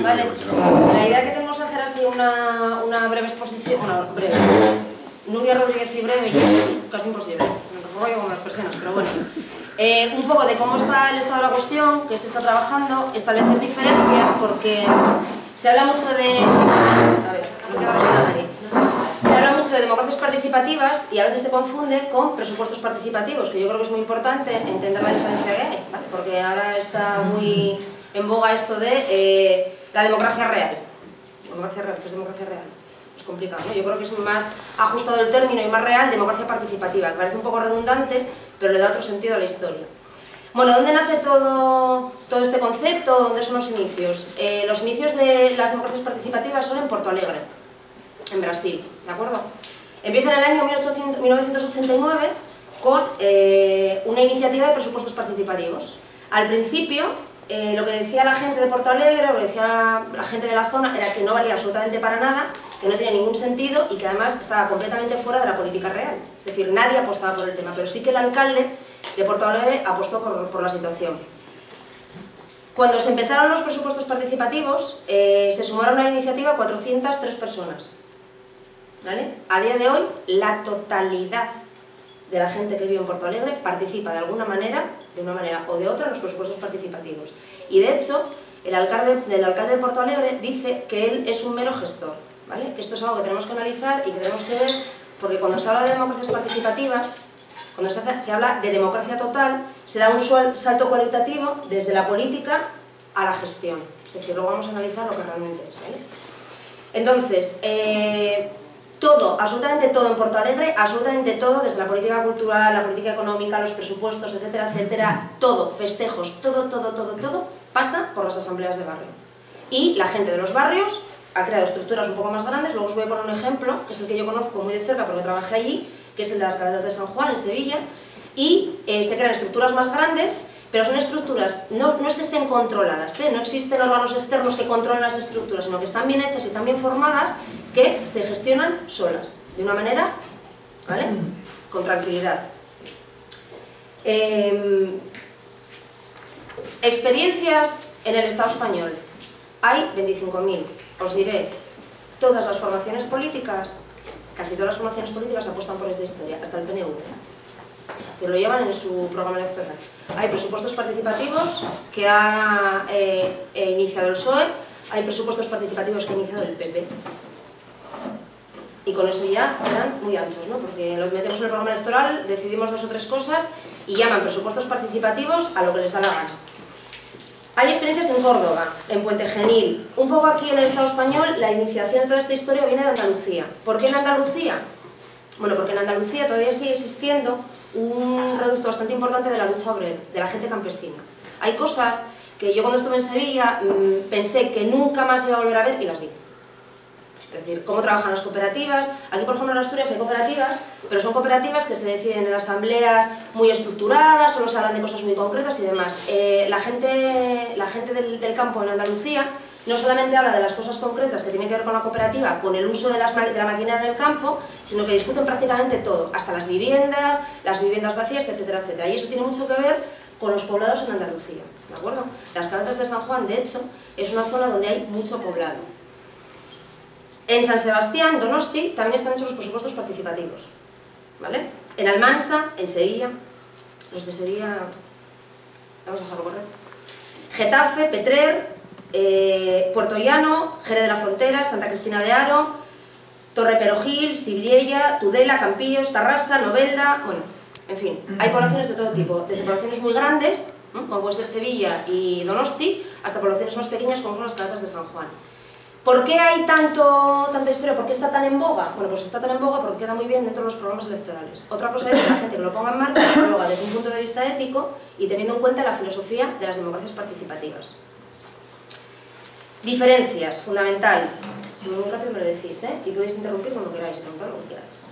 Vale. La idea que tenemos es hacer así una breve exposición, bueno, breve. Nuria Rodríguez y breve, casi imposible, me pongo yo con las personas, pero bueno. Un poco de cómo está el estado de la cuestión, qué se está trabajando, establecer diferencias, porque se habla mucho de... A ver, no quiero resaltar a nadie. Se habla mucho de democracias participativas y a veces se confunde con presupuestos participativos, que yo creo que es muy importante entender la diferencia que hay, ¿vale? Porque ahora está muy en boga esto de la democracia real. Democracia real, ¿qué es democracia real? Es complicado, ¿no? Yo creo que es más ajustado el término y más real democracia participativa, que parece un poco redundante, pero le da otro sentido a la historia. Bueno, ¿dónde nace todo este concepto? ¿Dónde son los inicios? Los inicios de las democracias participativas son en Porto Alegre, en Brasil, ¿de acuerdo? Empieza en el año 1989 con una iniciativa de presupuestos participativos. Al principio, lo que decía la gente de Porto Alegre, lo que decía la gente de la zona, era que no valía absolutamente para nada, que no tenía ningún sentido y que además estaba completamente fuera de la política real. Es decir, nadie apostaba por el tema, pero sí que el alcalde de Porto Alegre apostó por la situación. Cuando se empezaron los presupuestos participativos, se sumaron a la iniciativa 403 personas. ¿Vale? A día de hoy, la totalidad de la gente que vive en Porto Alegre participa de alguna manera, de una manera o de otra, en los presupuestos participativos. Y de hecho, el alcalde de Porto Alegre dice que él es un mero gestor, ¿vale? Que esto es algo que tenemos que analizar y que tenemos que ver, porque cuando se habla de democracias participativas, cuando se habla de democracia total, se da un salto cualitativo desde la política a la gestión. Es decir, luego vamos a analizar lo que realmente es, ¿vale? Entonces, todo, absolutamente todo en Porto Alegre, absolutamente todo, desde la política cultural, la política económica, los presupuestos, etcétera, etcétera, todo, festejos, todo, pasa por las asambleas de barrio. Y la gente de los barrios ha creado estructuras un poco más grandes, luego os voy a poner un ejemplo, que es el que yo conozco muy de cerca porque trabajé allí, que es el de las Caladas de San Juan, en Sevilla, y se crean estructuras más grandes, pero son estructuras, no es que estén controladas, no existen órganos externos que controlen las estructuras, sino que están bien hechas y están bien formadas, que se gestionan solas, de una manera, ¿vale?, con tranquilidad. Experiencias en el Estado español. Hay 25.000. Os diré, todas las formaciones políticas, casi todas las formaciones políticas apuestan por esta historia, hasta el PNV. Que lo llevan en su programa electoral. Hay presupuestos participativos que ha iniciado el PSOE, hay presupuestos participativos que ha iniciado el PP. Y con eso ya quedan muy anchos, ¿no? Porque los metemos en el programa electoral, decidimos 2 o 3 cosas y llaman presupuestos participativos a lo que les da la gana. Hay experiencias en Córdoba, en Puente Genil. Un poco aquí en el Estado español, la iniciación de toda esta historia viene de Andalucía. ¿Por qué en Andalucía? Bueno, porque en Andalucía todavía sigue existiendo un reducto bastante importante de la lucha obrera, de la gente campesina. Hay cosas que yo cuando estuve en Sevilla pensé que nunca más iba a volver a ver y las vi. Es decir, cómo trabajan las cooperativas. Aquí, por ejemplo, en Asturias hay cooperativas, pero son cooperativas que se deciden en asambleas muy estructuradas, solo se hablan de cosas muy concretas y demás. La gente del campo en Andalucía no solamente habla de las cosas concretas que tienen que ver con la cooperativa, con el uso de la maquinaria en el campo, sino que discuten prácticamente todo, hasta las viviendas vacías, etcétera, etcétera. Y eso tiene mucho que ver con los poblados en Andalucía, ¿de acuerdo? Las Caladas de San Juan, de hecho, es una zona donde hay mucho poblado. En San Sebastián, Donosti, también están hechos los presupuestos participativos, ¿vale? En Almansa, en Sevilla, los de Sevilla, vamos a dejarlo correr. Getafe, Petrer, Puerto Llano, Jerez de la Frontera, Santa Cristina de Haro, Torre Perogil, Sibriella, Tudela, Campillos, Tarrasa, Novelda, bueno, en fin, hay poblaciones de todo tipo, desde poblaciones muy grandes, ¿no?, como puede ser Sevilla y Donosti, hasta poblaciones más pequeñas como son las Caladas de San Juan. ¿Por qué hay tanta historia? ¿Por qué está tan en boga? Bueno, pues está tan en boga porque queda muy bien dentro de los programas electorales. Otra cosa es que la gente que lo ponga en marcha lo haga desde un punto de vista ético y teniendo en cuenta la filosofía de las democracias participativas. Diferencias, fundamental. Si voy muy rápido me lo decís, y podéis interrumpir cuando queráis, preguntar lo que queráis.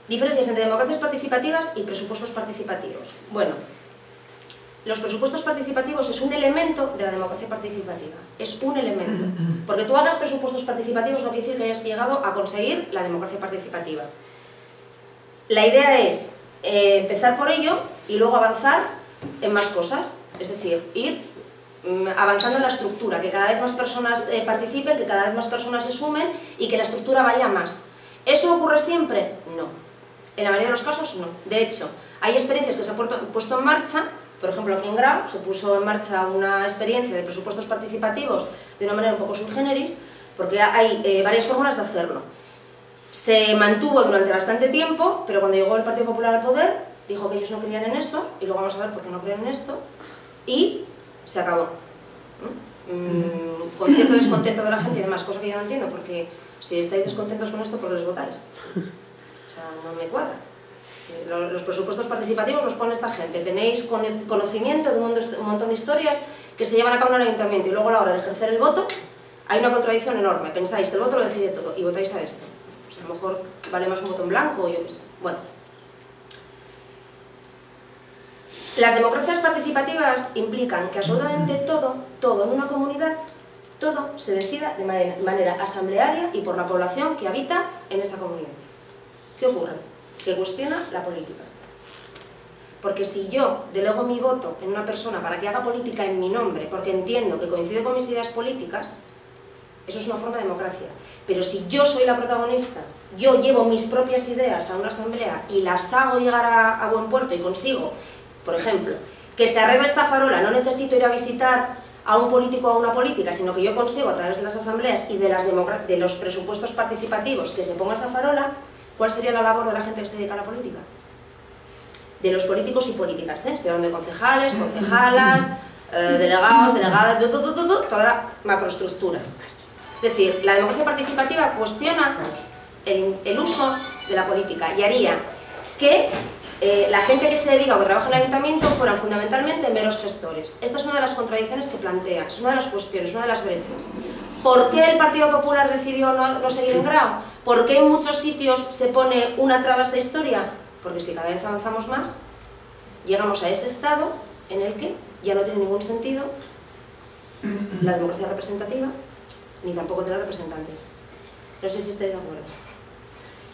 Diferencias entre democracias participativas y presupuestos participativos. Bueno, los presupuestos participativos es un elemento de la democracia participativa, es un elemento. Porque tú hagas presupuestos participativos no quiere decir que hayas llegado a conseguir la democracia participativa. La idea es empezar por ello y luego avanzar en más cosas, es decir, ir avanzando en la estructura, que cada vez más personas participen, que cada vez más personas se sumen y que la estructura vaya más. ¿Eso ocurre siempre? No. En la mayoría de los casos no. De hecho, hay experiencias que se han puesto en marcha. Por ejemplo, aquí en Grau se puso en marcha una experiencia de presupuestos participativos de una manera un poco sui generis, porque hay varias fórmulas de hacerlo. Se mantuvo durante bastante tiempo, pero cuando llegó el Partido Popular al poder, dijo que ellos no creían en eso, y luego vamos a ver por qué no creen en esto, y se acabó. Con cierto descontento de la gente y demás, cosa que yo no entiendo, porque si estáis descontentos con esto, ¿por qué les votáis? O sea, no me cuadra. Los presupuestos participativos los pone esta gente, tenéis conocimiento de un montón de historias que se llevan a cabo en el ayuntamiento y luego a la hora de ejercer el voto hay una contradicción enorme, pensáis que el voto lo decide todo y votáis a esto. Pues a lo mejor vale más un voto en blanco o yo qué sé. Bueno. Las democracias participativas implican que absolutamente todo en una comunidad, todo se decida de manera asamblearia y por la población que habita en esa comunidad. ¿Qué ocurre? Que cuestiona la política. Porque si yo delego mi voto en una persona para que haga política en mi nombre, porque entiendo que coincide con mis ideas políticas, eso es una forma de democracia. Pero si yo soy la protagonista, yo llevo mis propias ideas a una asamblea y las hago llegar a buen puerto y consigo, por ejemplo, que se arregle esta farola, no necesito ir a visitar a un político o a una política, sino que yo consigo a través de las asambleas y de los presupuestos participativos que se ponga esa farola. ¿Cuál sería la labor de la gente que se dedica a la política? De los políticos y políticas, ¿eh? Estoy hablando de concejales, concejalas, delegados, delegadas, toda la macroestructura. Es decir, la democracia participativa cuestiona el uso de la política y haría que la gente que se dedica o que trabaja en el ayuntamiento fueran fundamentalmente meros gestores. Esta es una de las contradicciones que plantea, es una de las cuestiones, una de las brechas. ¿Por qué el Partido Popular decidió no seguir en Grau? ¿Por qué en muchos sitios se pone una traba a esta historia? Porque si cada vez avanzamos más, llegamos a ese estado en el que ya no tiene ningún sentido la democracia representativa, ni tampoco tener representantes. No sé si estáis de acuerdo.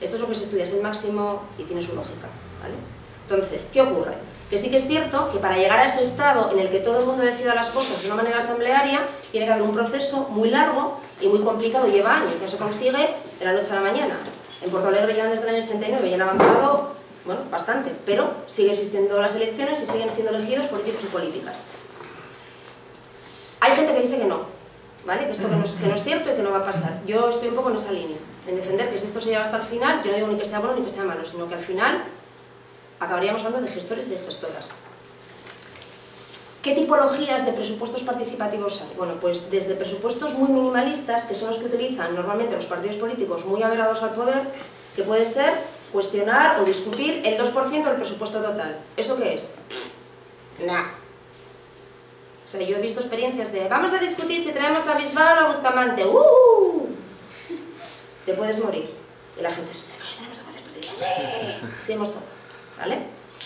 Esto es lo que se estudia, es el máximo y tiene su lógica, ¿vale? Entonces, ¿qué ocurre? Que sí que es cierto que para llegar a ese estado en el que todo el mundo decida las cosas de una manera asamblearia, tiene que haber un proceso muy largo y muy complicado, lleva años, no se consigue de la noche a la mañana. En Porto Alegre llevan desde el año 89 y han avanzado, bueno, bastante, pero sigue existiendo las elecciones y siguen siendo elegidos políticos y políticas. Hay gente que dice que no, ¿vale? Que esto que no es cierto y que no va a pasar. Yo estoy un poco en esa línea, en defender que si esto se lleva hasta el final, yo no digo ni que sea bueno ni que sea malo, sino que al final acabaríamos hablando de gestores y de gestoras. ¿Qué tipologías de presupuestos participativos hay? Bueno, pues desde presupuestos muy minimalistas, que son los que utilizan normalmente los partidos políticos muy averados al poder, que puede ser cuestionar o discutir el 2% del presupuesto total. ¿Eso qué es? Nah. O sea, yo he visto experiencias de vamos a discutir si traemos a Bisbal o a Bustamante. Te puedes morir. Y la gente dice, tenemos que discutir. Sí, hacemos todo. ¿Vale?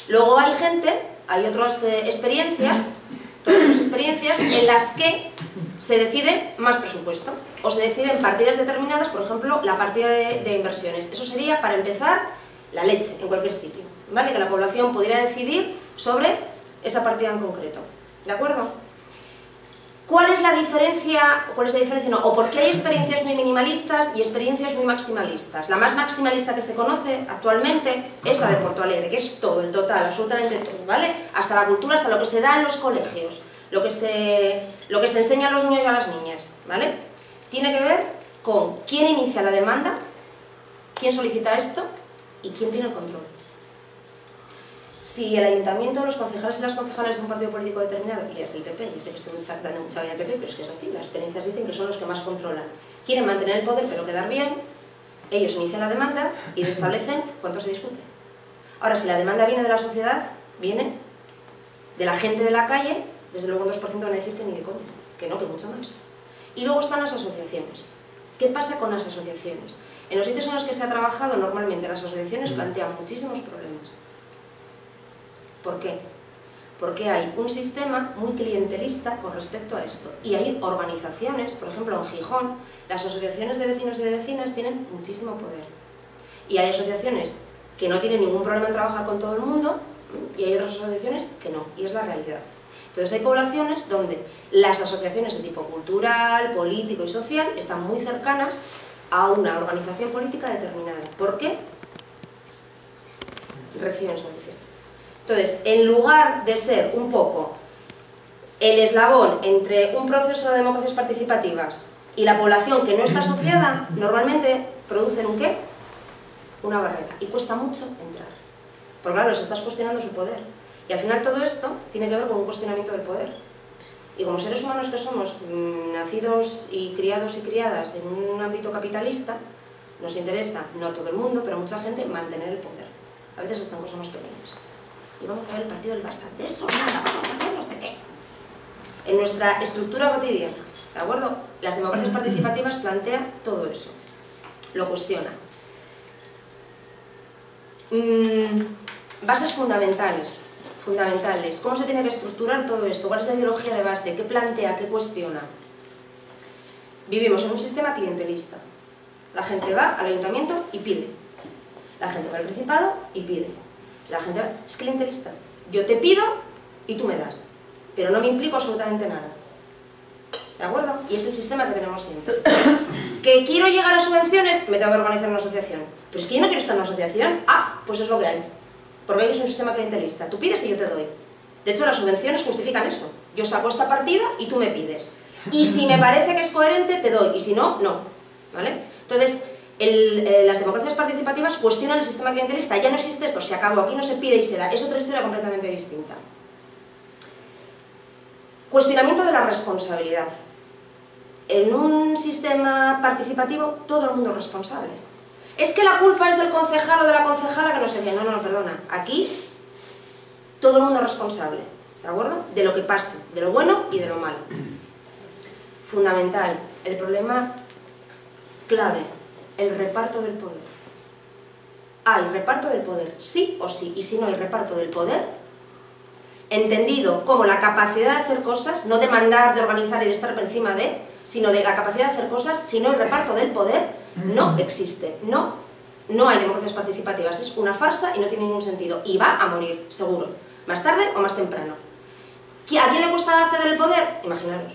Luego hay gente, hay otras experiencias, todas las experiencias en las que se decide más presupuesto o se deciden partidas determinadas, por ejemplo, la partida de inversiones. Eso sería, para empezar, la leche en cualquier sitio, ¿vale? Que la población pudiera decidir sobre esa partida en concreto, ¿de acuerdo? ¿Cuál es la diferencia? No, o por qué hay experiencias muy minimalistas y experiencias muy maximalistas. La más maximalista que se conoce actualmente es la de Porto Alegre, que es todo, el total, absolutamente todo, ¿vale? Hasta la cultura, hasta lo que se da en los colegios, lo que se enseña a los niños y a las niñas, ¿vale? Tiene que ver con quién inicia la demanda, quién solicita esto y quién tiene el control. Si el ayuntamiento, los concejales y las concejales de un partido político determinado, y es del PP, y sé que estoy dando mucha vida al PP, pero es que es así, las experiencias dicen que son los que más controlan, quieren mantener el poder pero quedar bien, ellos inician la demanda y establecen cuánto se discute. Ahora, si la demanda viene de la sociedad, viene de la gente de la calle, desde luego un 2% van a decir que ni de coña, que no, que mucho más. Y luego están las asociaciones. ¿Qué pasa con las asociaciones? En los sitios en los que se ha trabajado, normalmente las asociaciones plantean muchísimos problemas. ¿Por qué? Porque hay un sistema muy clientelista con respecto a esto. Y hay organizaciones, por ejemplo en Gijón, las asociaciones de vecinos y de vecinas tienen muchísimo poder. Y hay asociaciones que no tienen ningún problema en trabajar con todo el mundo, y hay otras asociaciones que no, y es la realidad. Entonces hay poblaciones donde las asociaciones de tipo cultural, político y social están muy cercanas a una organización política determinada. ¿Por qué? Reciben subvención. Entonces, en lugar de ser un poco el eslabón entre un proceso de democracias participativas y la población que no está asociada, normalmente producen ¿un qué? Una barrera. Y cuesta mucho entrar. Porque claro, les estás cuestionando su poder. Y al final todo esto tiene que ver con un cuestionamiento del poder. Y como seres humanos que somos, nacidos y criados y criadas en un ámbito capitalista, nos interesa, no a todo el mundo, pero a mucha gente, mantener el poder. A veces están cosas más pequeñas. Y vamos a ver el partido del Barça. De eso nada, vamos a ver no sé qué. En nuestra estructura cotidiana, ¿de acuerdo? Las democracias participativas plantean todo eso. Lo cuestiona. Bases fundamentales. ¿Cómo se tiene que estructurar todo esto? ¿Cuál es la ideología de base? ¿Qué plantea? ¿Qué cuestiona? Vivimos en un sistema clientelista. La gente va al ayuntamiento y pide. La gente va al Principado y pide. La gente va... Es clientelista. Yo te pido y tú me das. Pero no me implico absolutamente nada. ¿De acuerdo? Y es el sistema que tenemos siempre. ¿Que quiero llegar a subvenciones? Me tengo que organizar en una asociación. Pero es que yo no quiero estar en una asociación. Ah, pues es lo que hay. Porque es un sistema clientelista. Tú pides y yo te doy. De hecho, las subvenciones justifican eso. Yo saco esta partida y tú me pides. Y si me parece que es coherente, te doy. Y si no, no. ¿Vale? Entonces, las democracias participativas cuestionan el sistema clientelista. Ya no existe esto, se acabó. Aquí no se pide y se da. Es otra historia completamente distinta. Cuestionamiento de la responsabilidad. En un sistema participativo, todo el mundo es responsable. Es que la culpa es del concejal o de la concejala que no sé qué. No, no, perdona. Aquí todo el mundo es responsable, ¿de acuerdo? De lo que pase, de lo bueno y de lo malo. Fundamental, el problema clave, el reparto del poder. Hay reparto del poder, sí o sí. Y si no hay reparto del poder, entendido como la capacidad de hacer cosas, no de mandar, de organizar y de estar por encima de, sino de la capacidad de hacer cosas, si no hay reparto del poder, no existe, no hay democracias participativas, es una farsa y no tiene ningún sentido, y va a morir, seguro, más tarde o más temprano. ¿A quién le cuesta ceder el poder? Imaginaros.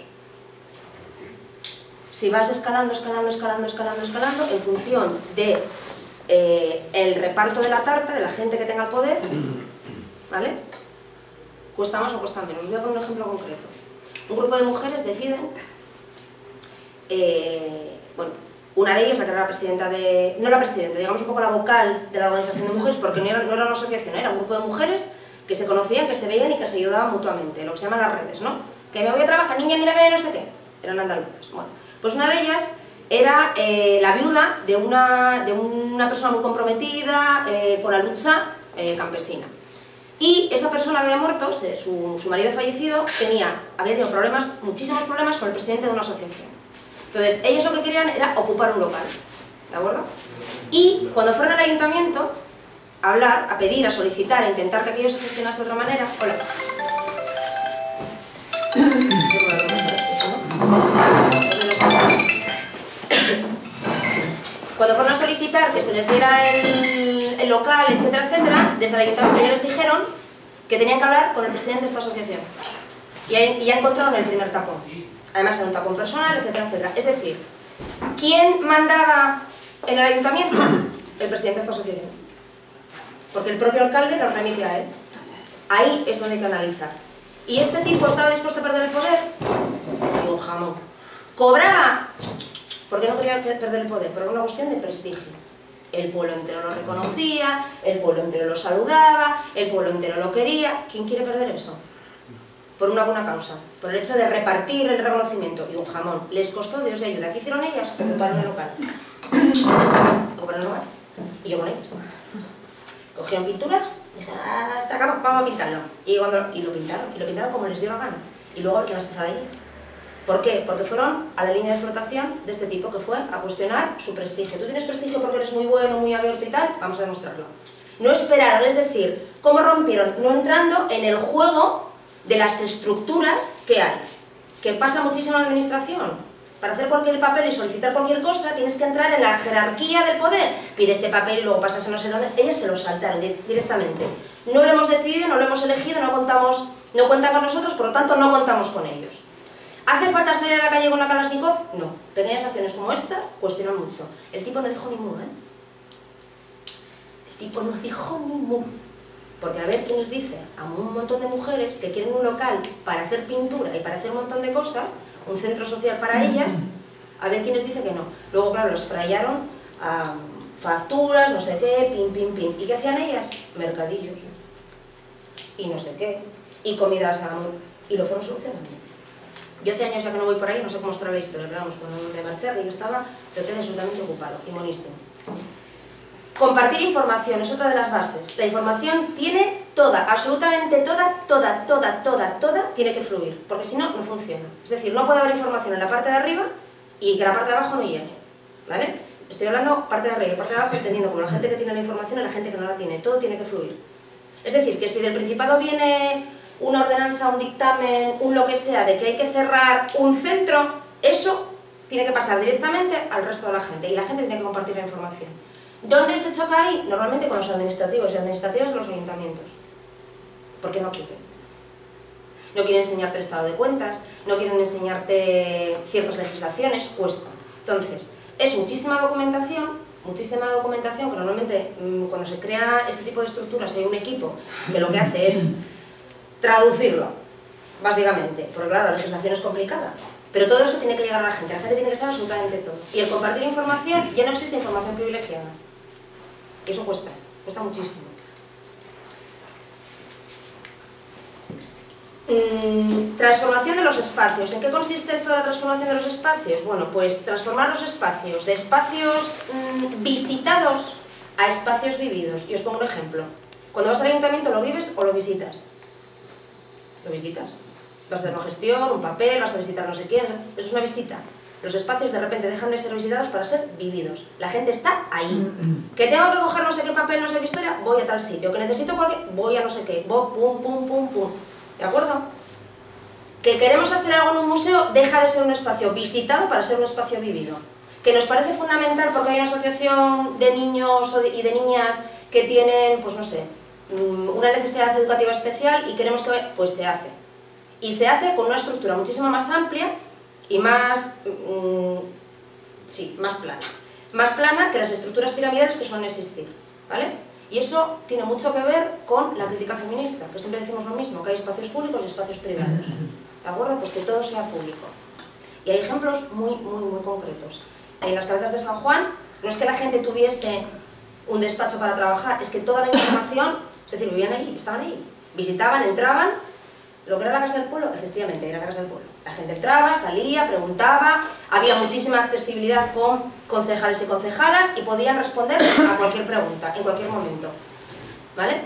Si vas escalando, en función de el reparto de la tarta, de la gente que tenga el poder, ¿vale? Cuesta más o cuesta menos. Os voy a poner un ejemplo concreto. Un grupo de mujeres deciden, bueno, una de ellas, la que era la presidenta de... No la presidenta, digamos un poco la vocal de la organización de mujeres, porque no era una asociación, era un grupo de mujeres que se conocían, que se veían y que se ayudaban mutuamente, lo que se llaman las redes, ¿no? Que me voy a trabajar, niña, mírame, no sé qué. Eran andaluces. Bueno, pues una de ellas era la viuda de una persona muy comprometida con la lucha campesina. Y esa persona había muerto, su marido fallecido, había tenido problemas, muchísimos problemas con el presidente de una asociación. Entonces, ellos lo que querían era ocupar un local, ¿de acuerdo? Y cuando fueron al ayuntamiento a hablar, a pedir, a solicitar, a intentar que aquello se gestionase de otra manera... Hola. Cuando fueron a solicitar que se les diera el local, etcétera, etcétera, desde el ayuntamiento ya les dijeron que tenían que hablar con el presidente de esta asociación. Y ya encontraron el primer tapón. Además era un tapón personal, etcétera, etcétera. Es decir, ¿quién mandaba en el ayuntamiento? El presidente de esta asociación. Porque el propio alcalde lo remite a él. Ahí es donde hay que analizar. ¿Y este tipo estaba dispuesto a perder el poder? Y un jamón. ¿Cobraba? Porque no quería perder el poder, pero era una cuestión de prestigio. El pueblo entero lo reconocía, el pueblo entero lo saludaba, el pueblo entero lo quería. ¿Quién quiere perder eso? Por una buena causa, por el hecho de repartir el reconocimiento. Y un jamón. Les costó Dios de ayuda. ¿Qué hicieron ellas? Ocuparon el local. Ocuparon el local. Y yo con ellas. Cogieron pintura, y dije, se acabó, vamos a pintarlo. Y lo pintaron como les dio la gana. Y luego, ¿quién las echa de ahí? ¿Por qué? Porque fueron a la línea de flotación de este tipo, que fue a cuestionar su prestigio. Tú tienes prestigio porque eres muy bueno, muy abierto y tal, vamos a demostrarlo. No esperaron, es decir, ¿cómo rompieron? No entrando en el juego de las estructuras que hay, que pasa muchísimo en la administración. Para hacer cualquier papel y solicitar cualquier cosa tienes que entrar en la jerarquía del poder. Pide este papel y luego pasas a no sé dónde. Ellas se lo saltaron directamente. No lo hemos decidido, no lo hemos elegido, no cuentan con nosotros, por lo tanto no contamos con ellos. ¿Hace falta salir a la calle con la Kalashnikov? No. Pequeñas acciones como esta cuestionan mucho. El tipo no dijo ni mu, ¿eh? El tipo no dijo ni mu. Porque a ver quién les dice a un montón de mujeres que quieren un local para hacer pintura y para hacer un montón de cosas, un centro social para ellas, a ver quién les dice que no. Luego, claro, les frayaron a facturas, no sé qué, pim, pim, pim. ¿Y qué hacían ellas? Mercadillos. Y no sé qué. Y comidas a amor. Y lo fueron solucionando. Yo hace años ya que no voy por ahí, no sé cómo estará la historia, pero vamos, cuando me marché, yo estaba totalmente absolutamente ocupado y monísimo. Compartir información es otra de las bases. La información tiene toda, absolutamente toda, tiene que fluir, porque si no, no funciona. Es decir, no puede haber información en la parte de arriba y que la parte de abajo no llegue, ¿vale? Estoy hablando parte de arriba y parte de abajo, entendiendo como la gente que tiene la información y la gente que no la tiene. Todo tiene que fluir. Es decir, que si del Principado viene una ordenanza, un dictamen, un lo que sea, de que hay que cerrar un centro, eso tiene que pasar directamente al resto de la gente y la gente tiene que compartir la información. ¿Dónde se choca ahí? Normalmente con los administrativos y administrativas de los ayuntamientos. Porque no quieren. No quieren enseñarte el estado de cuentas, no quieren enseñarte ciertas legislaciones, cuesta. Entonces, es muchísima documentación que normalmente cuando se crea este tipo de estructuras hay un equipo que lo que hace es traducirlo, básicamente. Porque claro, la legislación es complicada. Pero todo eso tiene que llegar a la gente tiene que saber absolutamente todo. Y el compartir información, ya no existe información privilegiada. Y eso cuesta muchísimo. Transformación de los espacios. ¿En qué consiste esto de la transformación de los espacios? Bueno, pues transformar los espacios de espacios visitados a espacios vividos. Y os pongo un ejemplo. Cuando vas al ayuntamiento, ¿lo vives o lo visitas? ¿Lo visitas? Vas a hacer una gestión, un papel, vas a visitar no sé quién, eso es una visita. Los espacios de repente dejan de ser visitados para ser vividos. La gente está ahí. Que tengo que coger no sé qué papel, no sé qué historia, voy a tal sitio. Que necesito cualquier, voy a no sé qué, pum, pum, pum, pum. ¿De acuerdo? Que queremos hacer algo en un museo, deja de ser un espacio visitado para ser un espacio vivido. Que nos parece fundamental porque hay una asociación de niños y de niñas que tienen, pues no sé, una necesidad educativa especial y queremos que, pues se hace. Y se hace con una estructura muchísimo más amplia y más, más plana. Más plana que las estructuras piramidales que suelen existir, ¿vale? Y eso tiene mucho que ver con la crítica feminista, que siempre decimos lo mismo, que hay espacios públicos y espacios privados, ¿de acuerdo? Pues que todo sea público. Y hay ejemplos muy concretos. En las Cabezas de San Juan, no es que la gente tuviese un despacho para trabajar, es que toda la información, es decir, vivían allí, estaban ahí, visitaban, entraban. ¿Lo que era la Casa del Pueblo? Efectivamente, era la Casa del Pueblo. La gente entraba, salía, preguntaba, había muchísima accesibilidad con concejales y concejalas y podían responder a cualquier pregunta, en cualquier momento. ¿Vale?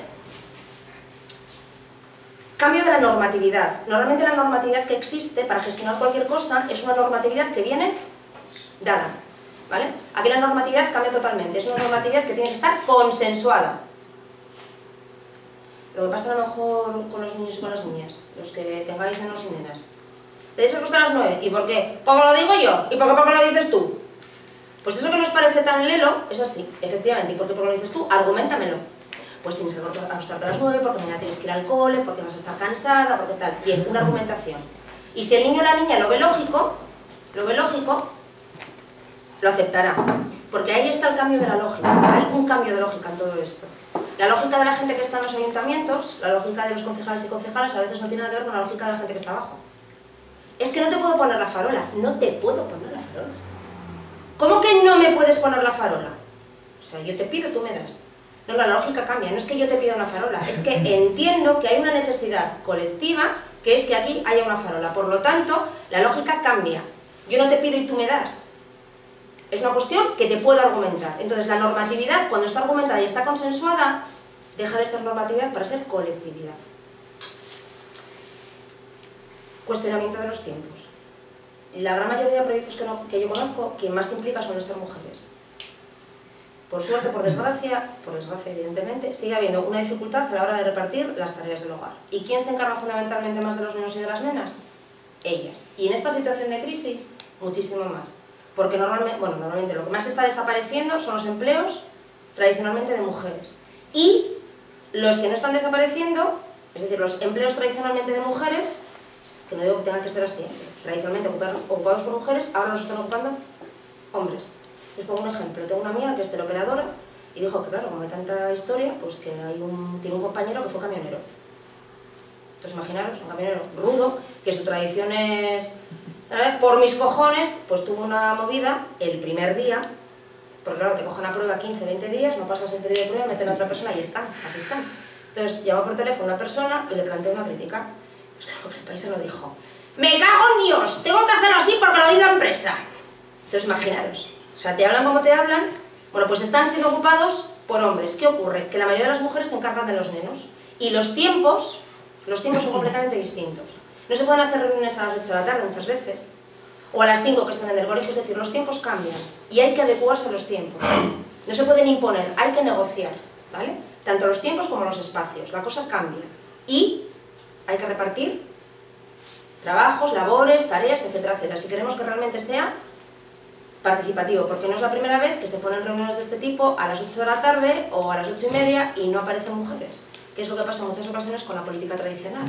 Cambio de la normatividad. Normalmente la normatividad que existe para gestionar cualquier cosa es una normatividad que viene dada. ¿Vale? Aquí la normatividad cambia totalmente. Es una normatividad que tiene que estar consensuada. Lo que pasa a lo mejor con los niños y con las niñas, los que tengáis nenos y nenas. Tenéis que acostar a las 9. ¿Y por qué? Porque lo digo yo. ¿Y por qué lo dices tú? Pues eso que nos parece tan lelo es así, efectivamente. ¿Y por qué lo dices tú? Arguméntamelo. Pues tienes que acostarte a las 9, porque mañana tienes que ir al cole, porque vas a estar cansada, porque tal. Bien, una argumentación. Y si el niño o la niña lo ve lógico, lo aceptará. Porque ahí está el cambio de la lógica. Hay un cambio de lógica en todo esto. La lógica de la gente que está en los ayuntamientos, la lógica de los concejales y concejalas a veces no tiene nada que ver con la lógica de la gente que está abajo. Es que no te puedo poner la farola. No te puedo poner la farola. ¿Cómo que no me puedes poner la farola? O sea, yo te pido, tú me das. No, la lógica cambia. No es que yo te pida una farola. Es que entiendo que hay una necesidad colectiva que es que aquí haya una farola. Por lo tanto, la lógica cambia. Yo no te pido y tú me das. Es una cuestión que te puedo argumentar. Entonces, la normatividad, cuando está argumentada y está consensuada, deja de ser normatividad para ser colectividad. Cuestionamiento de los tiempos. La gran mayoría de proyectos que yo conozco, quien más implica suelen ser mujeres. Por suerte, por desgracia evidentemente, sigue habiendo una dificultad a la hora de repartir las tareas del hogar. ¿Y quién se encarga fundamentalmente más de los niños y de las nenas? Ellas. Y en esta situación de crisis, muchísimo más. Porque normalmente lo que más está desapareciendo son los empleos tradicionalmente de mujeres. Y los que no están desapareciendo, es decir, los empleos tradicionalmente de mujeres, que no digo que tengan que ser así, tradicionalmente ocupados por mujeres, ahora los están ocupando hombres. Les pongo un ejemplo. Tengo una amiga que es teleoperadora y dijo que, claro, como hay tanta historia, pues que tiene un compañero que fue camionero. Entonces, imaginaros, un camionero rudo, que su tradición es, por mis cojones, pues tuvo una movida el primer día, porque claro, te cogen a prueba 15, 20 días, no pasas el periodo de prueba, meten a otra persona y están, así están. Entonces, llamó por teléfono a una persona y le planteó una crítica. Pues claro, que ese país se lo dijo. ¡Me cago en Dios! Tengo que hacerlo así porque lo dice la empresa. Entonces, imaginaros. O sea, te hablan como te hablan. Bueno, pues están siendo ocupados por hombres. ¿Qué ocurre? Que la mayoría de las mujeres se encargan de los nenos. Y los tiempos son completamente distintos. No se pueden hacer reuniones a las 8 de la tarde muchas veces. O a las 5 que están en el colegio. Es decir, los tiempos cambian. Y hay que adecuarse a los tiempos. No se pueden imponer, hay que negociar, ¿vale? Tanto los tiempos como los espacios. La cosa cambia. Y hay que repartir trabajos, labores, tareas, etcétera, etcétera. Si queremos que realmente sea participativo, porque no es la primera vez que se ponen reuniones de este tipo a las 8 de la tarde o a las 8:30 y no aparecen mujeres, que es lo que pasa en muchas ocasiones con la política tradicional,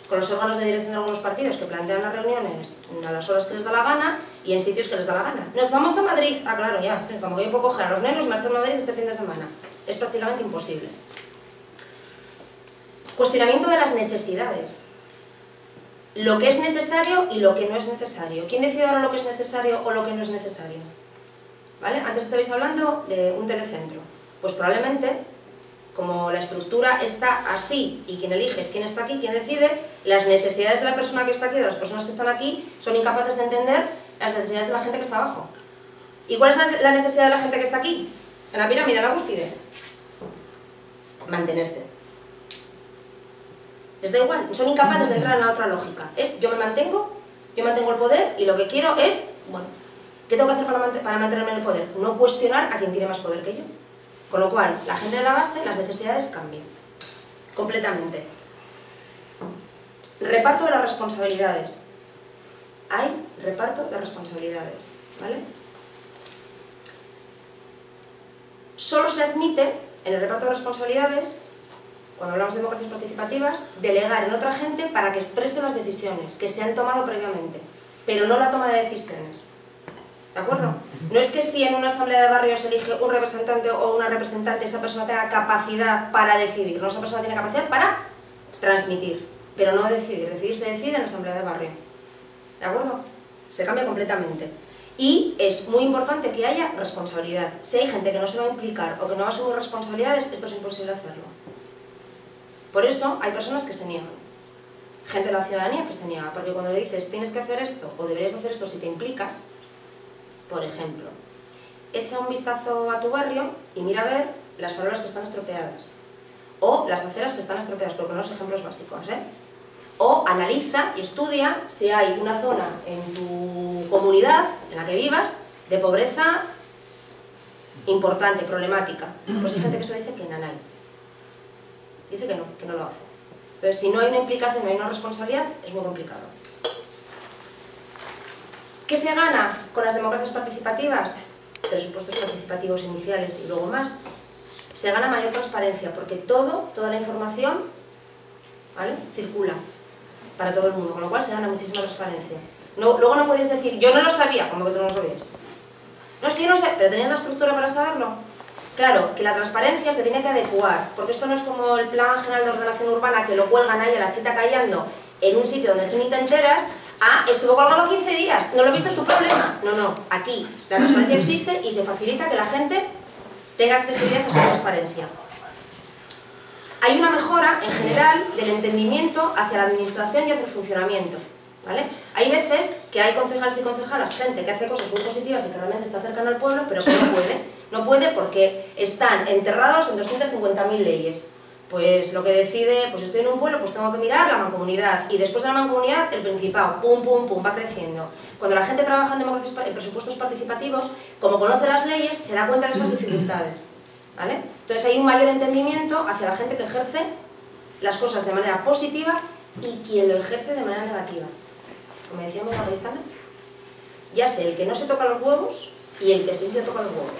con los órganos de dirección de algunos partidos que plantean las reuniones a las horas que les da la gana y en sitios que les da la gana. Nos vamos a Madrid, ah claro, ya, sí, como que yo puedo coger a los nenos y marchar a Madrid este fin de semana. Es prácticamente imposible. Cuestionamiento de las necesidades. Lo que es necesario y lo que no es necesario. ¿Quién decide ahora lo que es necesario o lo que no es necesario? ¿Vale? Antes estabais hablando de un telecentro. Pues probablemente, como la estructura está así y quien elige es quién está aquí, quién decide, las necesidades de la persona que está aquí, de las personas que están aquí, son incapaces de entender las necesidades de la gente que está abajo. ¿Y cuál es la necesidad de la gente que está aquí? En la pirámide, en la cúspide. Mantenerse. Les da igual, son incapaces de entrar en la otra lógica. Es, yo mantengo el poder y lo que quiero es, bueno, ¿qué tengo que hacer para mantenerme en el poder? No cuestionar a quien tiene más poder que yo. Con lo cual, la gente de la base, las necesidades cambian. Completamente. Reparto de las responsabilidades. Hay reparto de responsabilidades, ¿vale? Solo se admite, en el reparto de responsabilidades, cuando hablamos de democracias participativas, delegar en otra gente para que exprese las decisiones que se han tomado previamente, pero no la toma de decisiones. ¿De acuerdo? No es que si en una asamblea de barrio se elige un representante o una representante, esa persona tenga capacidad para decidir, no, esa persona tiene capacidad para transmitir, pero no decidir. Decidir se decide en la asamblea de barrio. ¿De acuerdo? Se cambia completamente. Y es muy importante que haya responsabilidad. Si hay gente que no se va a implicar o que no va a asumir responsabilidades, esto es imposible hacerlo. Por eso hay personas que se niegan, gente de la ciudadanía que se niega, porque cuando le dices tienes que hacer esto o deberías hacer esto si te implicas, por ejemplo, echa un vistazo a tu barrio y mira a ver las farolas que están estropeadas o las aceras que están estropeadas, por poner los ejemplos básicos, ¿eh? O analiza y estudia si hay una zona en tu comunidad en la que vivas de pobreza importante, problemática. Pues hay gente que se dice que no hay. Dice que no lo hace. Entonces, si no hay una implicación, no hay una responsabilidad, es muy complicado. ¿Qué se gana con las democracias participativas? Presupuestos participativos iniciales y luego más. Se gana mayor transparencia, porque toda la información, ¿vale?, circula para todo el mundo, con lo cual se gana muchísima transparencia. Luego no podéis decir, yo no lo sabía, como que tú no lo sabías. No, es que yo no sé, pero ¿tenías la estructura para saberlo? Claro, que la transparencia se tiene que adecuar, porque esto no es como el Plan General de Ordenación Urbana, que lo cuelgan ahí a la chita callando en un sitio donde tú ni te enteras. Ah, estuvo colgado 15 días, ¿no lo viste? Es tu problema. No, aquí la transparencia existe y se facilita que la gente tenga accesibilidad a esa transparencia. Hay una mejora, en general, del entendimiento hacia la administración y hacia el funcionamiento, ¿vale? Hay veces que hay concejales y concejalas, gente que hace cosas muy positivas y que realmente está cercana al pueblo, pero que no puede. No puede porque están enterrados en 250.000 leyes. Pues lo que decide, pues estoy en un pueblo, pues tengo que mirar la mancomunidad, y después de la mancomunidad el Principado, pum, pum, pum, va creciendo. Cuando la gente trabaja en presupuestos participativos, como conoce las leyes, se da cuenta de esas dificultades, ¿vale? Entonces hay un mayor entendimiento hacia la gente que ejerce las cosas de manera positiva y quien lo ejerce de manera negativa. Como decía Mona Paisana, ya sé el que no se toca los huevos y el que sí se toca los huevos.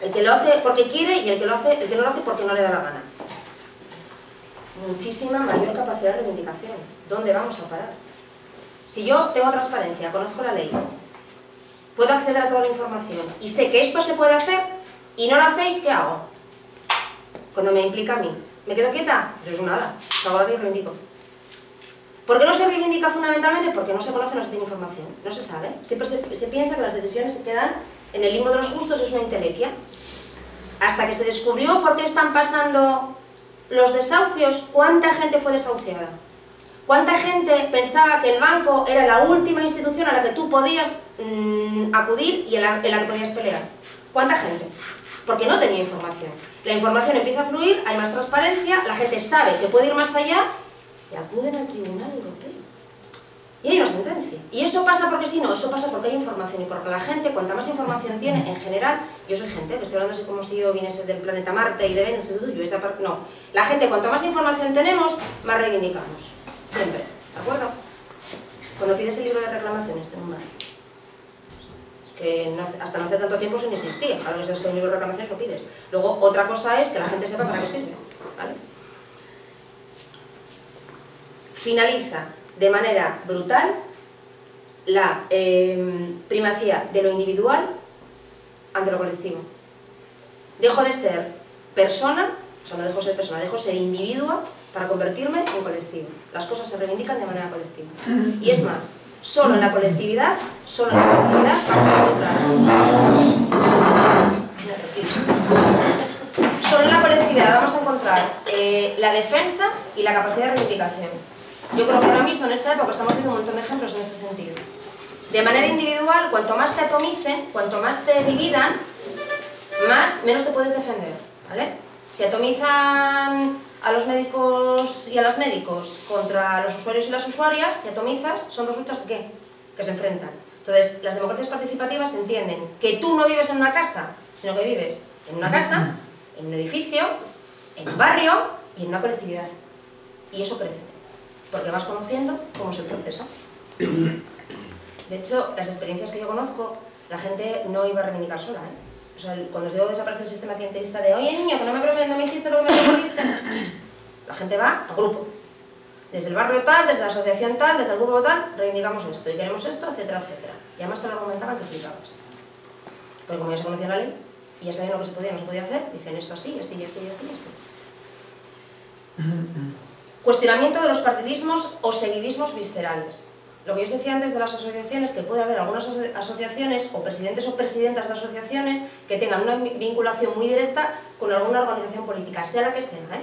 El que lo hace porque quiere y el que no lo hace porque no le da la gana. Muchísima mayor capacidad de reivindicación. ¿Dónde vamos a parar? Si yo tengo transparencia, conozco la ley, puedo acceder a toda la información y sé que esto se puede hacer y no lo hacéis, ¿qué hago? Cuando me implica a mí, ¿me quedo quieta? Yo es nada, hago lo que reivindico. ¿Por qué no se reivindica fundamentalmente? Porque no se conoce, no se tiene información, no se sabe. Siempre se piensa que las decisiones se quedan en el limbo de los justos, es una entelequia. Hasta que se descubrió por qué están pasando los desahucios, ¿cuánta gente fue desahuciada? ¿Cuánta gente pensaba que el banco era la última institución a la que tú podías acudir y en la que podías pelear? ¿Cuánta gente? Porque no tenía información. La información empieza a fluir, hay más transparencia, la gente sabe que puede ir más allá y acuden al Tribunal Europeo. Y hay una sentencia. Y eso pasa porque si no, eso pasa porque hay información y porque la gente, cuanta más información tiene, en general, yo soy gente, que estoy hablando así como si yo viniese del planeta Marte y de Venus, yo esa parte, no. La gente, cuanto más información tenemos, más reivindicamos. Siempre, ¿de acuerdo? Cuando pides el libro de reclamaciones en un bar, que hasta no hace tanto tiempo eso no existía, ahora que sabes que hay un libro de reclamaciones lo pides. Luego, otra cosa es que la gente sepa para qué sirve, ¿vale? Finaliza de manera brutal la primacía de lo individual ante lo colectivo. Dejo de ser persona, o sea, no dejo de ser persona, dejo de ser individuo para convertirme en colectivo. Las cosas se reivindican de manera colectiva. Y es más, solo en la colectividad vamos a encontrar... Solo en la colectividad vamos a encontrar la defensa y la capacidad de reivindicación. Yo creo que ahora mismo en esta época estamos viendo un montón de ejemplos en ese sentido. De manera individual, cuanto más te atomicen, cuanto más te dividan, menos te puedes defender, ¿vale? Si atomizan a los médicos y a las médicos contra los usuarios y las usuarias, si atomizas, son dos luchas que se enfrentan. Entonces, las democracias participativas entienden que tú no vives en una casa, sino que vives en una casa, en un edificio, en un barrio y en una colectividad. Y eso crece, porque vas conociendo cómo es el proceso. De hecho, las experiencias que yo conozco, la gente no iba a reivindicar sola, ¿eh? O sea, cuando os digo que desaparece el sistema clientelista de oye niño, que no me hiciste lo que me prometiste, la gente va a grupo. Desde el barrio tal, desde la asociación tal, desde el grupo tal, reivindicamos esto y queremos esto, etcétera, etcétera. Y además te lo argumentaban que flipabas. Porque como ya se conocía la ley, y ya sabían lo que se podía y no se podía hacer, dicen esto así, así, así, así, así. Cuestionamiento de los partidismos o seguidismos viscerales. Lo que yo os decía antes de las asociaciones, que puede haber algunas asociaciones o presidentes o presidentas de asociaciones que tengan una vinculación muy directa con alguna organización política, sea la que sea, ¿eh?